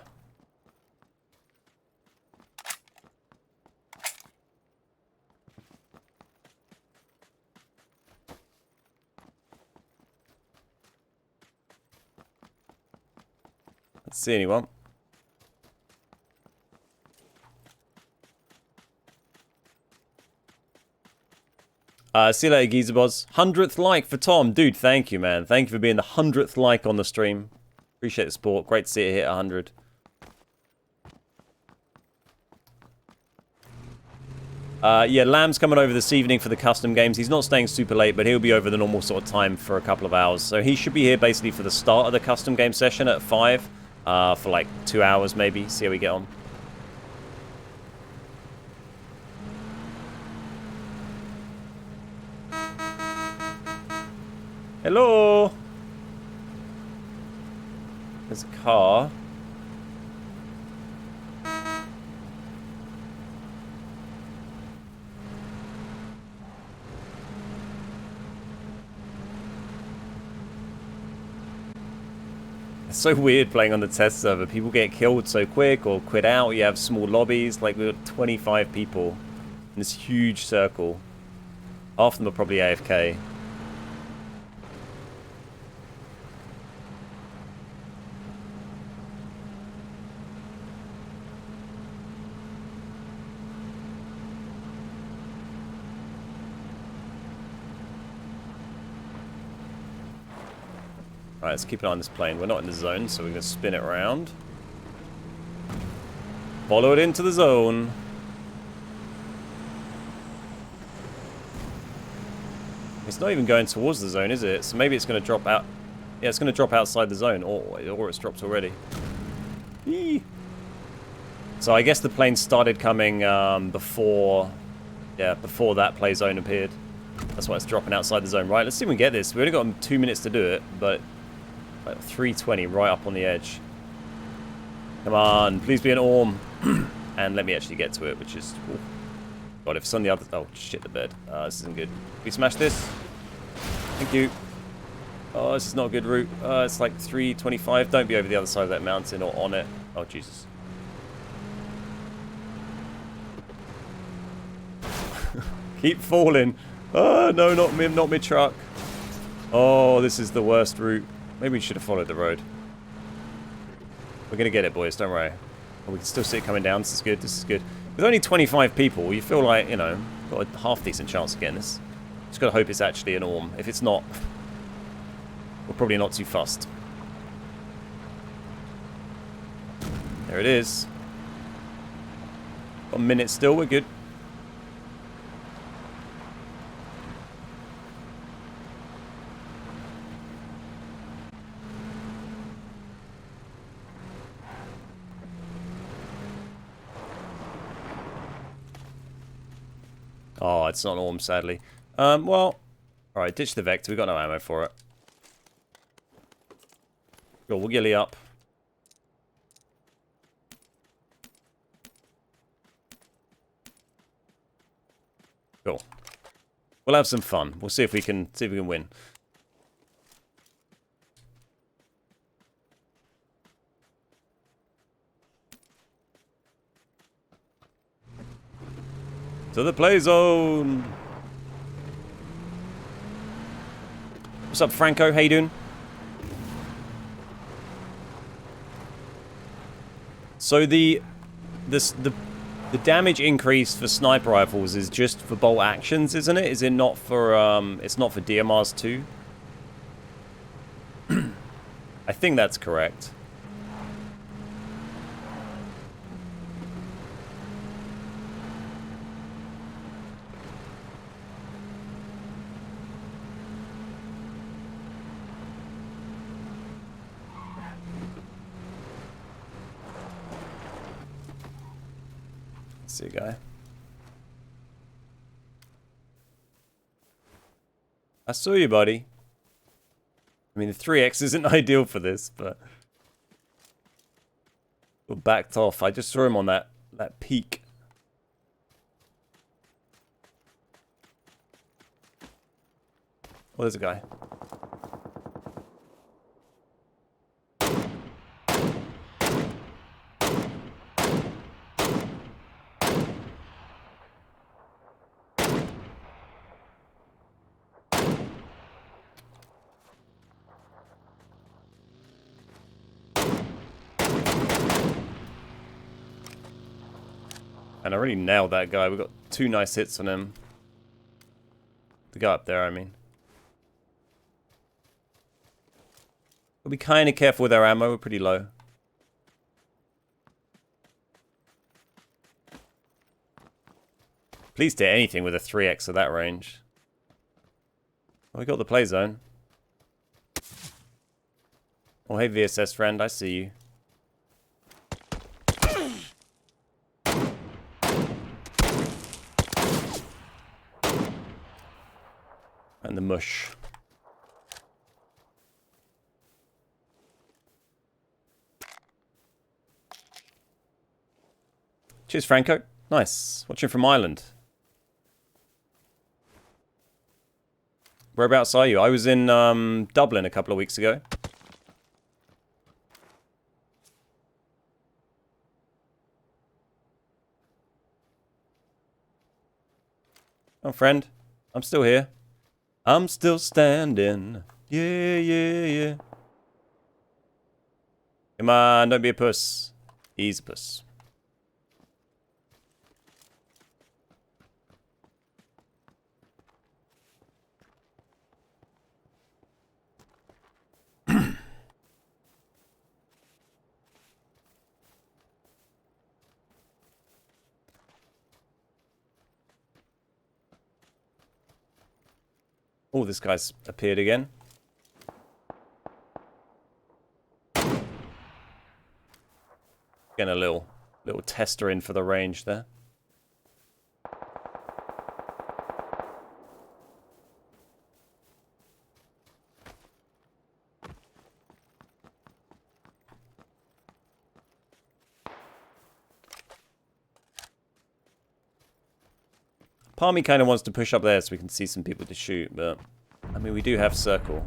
Let's see anyone. See you later, Geezerboz. 100th like for Tom. Dude, thank you, man. Thank you for being the 100th like on the stream. Appreciate the support. Great to see it hit 100. Yeah, Lamb's coming over this evening for the custom games. He's not staying super late, but he'll be over the normal sort of time for a couple of hours. So he should be here basically for the start of the custom game session at 5. For like 2 hours maybe. See how we get on. Hello! There's a car. It's so weird playing on the test server. People get killed so quick or quit out. You have small lobbies. Like, we've got 25 people in this huge circle. Half of them are probably AFK. Alright, let's keep an eye on this plane. We're not in the zone, so we're going to spin it around. Follow it into the zone. It's not even going towards the zone, is it? So maybe it's going to drop out. Yeah, it's going to drop outside the zone. Or it's dropped already. Eee. So I guess the plane started coming before Yeah, before that play zone appeared. That's why it's dropping outside the zone. Right, let's see if we can get this. We only got 2 minutes to do it, but like 3:20 right up on the edge. Come on, please be an orm. And let me actually get to it, which is... Ooh. God, if it's on the other... Oh, shit, the bed. This isn't good. We smash this. Thank you. Oh, this is not a good route. It's like 3:25. Don't be over the other side of that mountain or on it. Oh, Jesus. Keep falling. Oh, no, not me truck. Oh, this is the worst route. Maybe we should have followed the road. We're going to get it, boys. Don't worry. Oh, we can still see it coming down. This is good. This is good. With only 25 people, you feel like, you know, got a half-decent chance of getting this. Just got to hope it's actually an orm. If it's not, we're probably not too fussed. There it is. Got a minute still. We're good. Oh, it's not an orm, sadly. Well, alright, ditch the Vector. We've got no ammo for it. Cool, we'll gilly up. Cool. We'll have some fun. We'll see if we can win. To the play zone. What's up, Franco? How you doing? So the damage increase for sniper rifles is just for bolt actions, isn't it? Is it not for it's not for DMRs too? I think that's correct. See a guy. I saw you, buddy. I mean, the 3x isn't ideal for this, but... backed off. I just saw him on that peak. Oh, there's a guy. And I really nailed that guy. We got 2 nice hits on him. The guy up there, I mean. We'll be kind of careful with our ammo. We're pretty low. Please do anything with a 3x of that range. Well, we got the play zone. Oh, hey, VSS friend. I see you. And the mush. Cheers, Franco. Nice. Watching from Ireland. Whereabouts are you? I was in Dublin a couple of weeks ago. Oh, friend. I'm still here. I'm still standing. Yeah, yeah, yeah. Come on, don't be a puss. He's a puss. Oh, this guy's appeared again. Getting a little tester in for the range there. Part of me kind of wants to push up there so we can see some people to shoot, but I mean, we do have circle.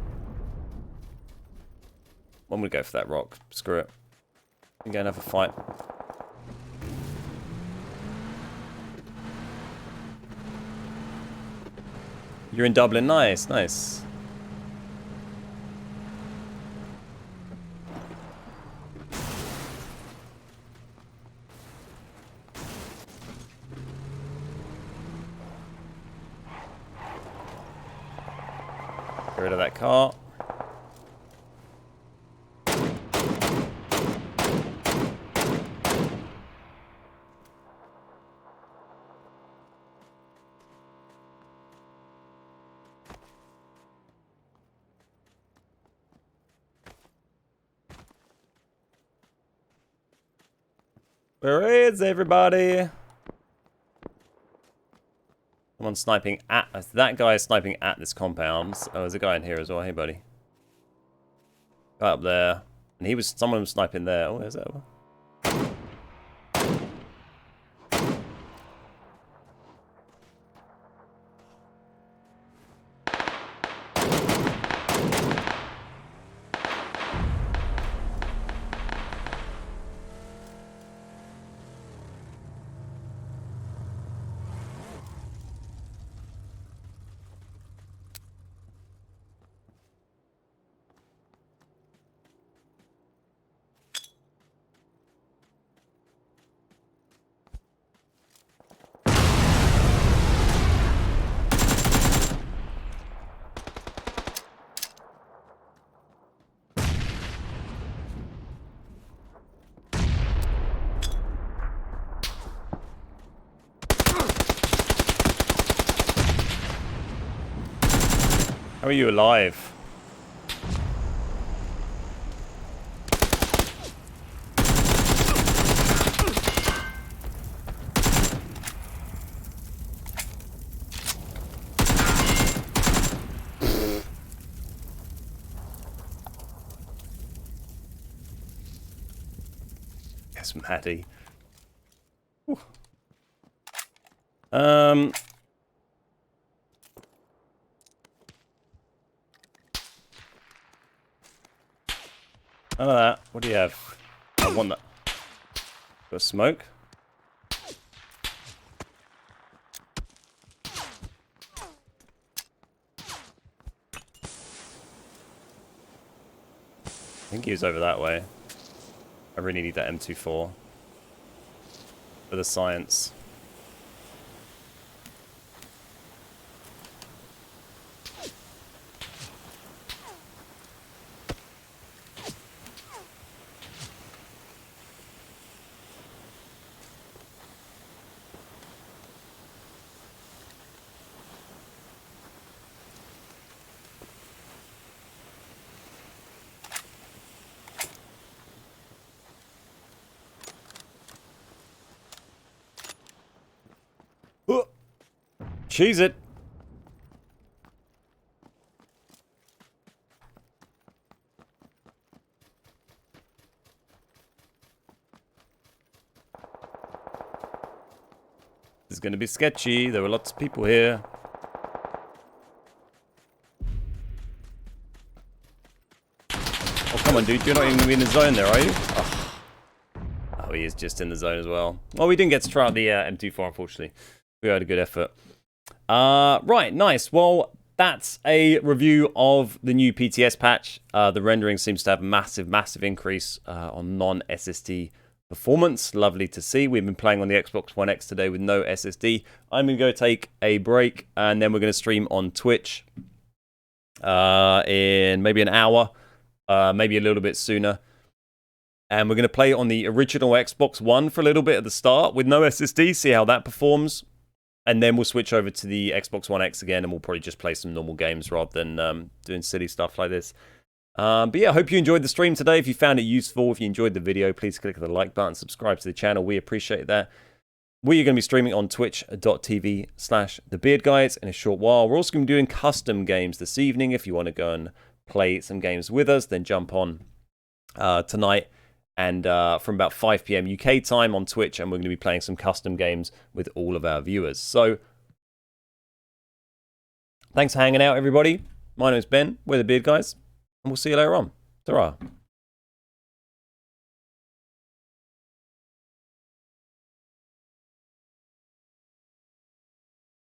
I'm gonna go for that rock. Screw it. I'm gonna have a fight. You're in Dublin. Nice, nice. Get rid of that car. Where is everybody? Someone sniping at us. That guy is sniping at this compound. Oh, there's a guy in here as well. Hey, buddy. Guy up there. And someone was sniping there. Oh, there's that one. How are you alive? Yes, Maddie. Whew. None of that. What do you have? I want that. Got a smoke? I think he was over that way. I really need that M24 for the science. Cheese it. This is going to be sketchy. There were lots of people here. Oh, come on, dude. You're not even going to be in the zone there, are you? Oh, he is just in the zone as well. Well, we didn't get to try out the M24, unfortunately. We had a good effort. Right, nice. Well, that's a review of the new PTS patch. The rendering seems to have a massive increase on non-SSD performance. Lovely to see. We've been playing on the Xbox One X today with no SSD. I'm going to go take a break, and then we're going to stream on Twitch in maybe an hour, maybe a little bit sooner. And we're going to play on the original Xbox One for a little bit at the start with no SSD, see how that performs. And then we'll switch over to the Xbox One X again, and we'll probably just play some normal games rather than doing silly stuff like this. But yeah, I hope you enjoyed the stream today. If you found it useful, if you enjoyed the video, please click the like button, subscribe to the channel. We appreciate that. We are going to be streaming on twitch.tv/thebeardguys in a short while. We're also going to be doing custom games this evening. If you want to go and play some games with us, then jump on tonight. And from about 5 PM UK time on Twitch, and we're going to be playing some custom games with all of our viewers. So Thanks for hanging out, everybody. My name's Ben. We're the Beard Guys. And we'll see you later on. Ta-ra.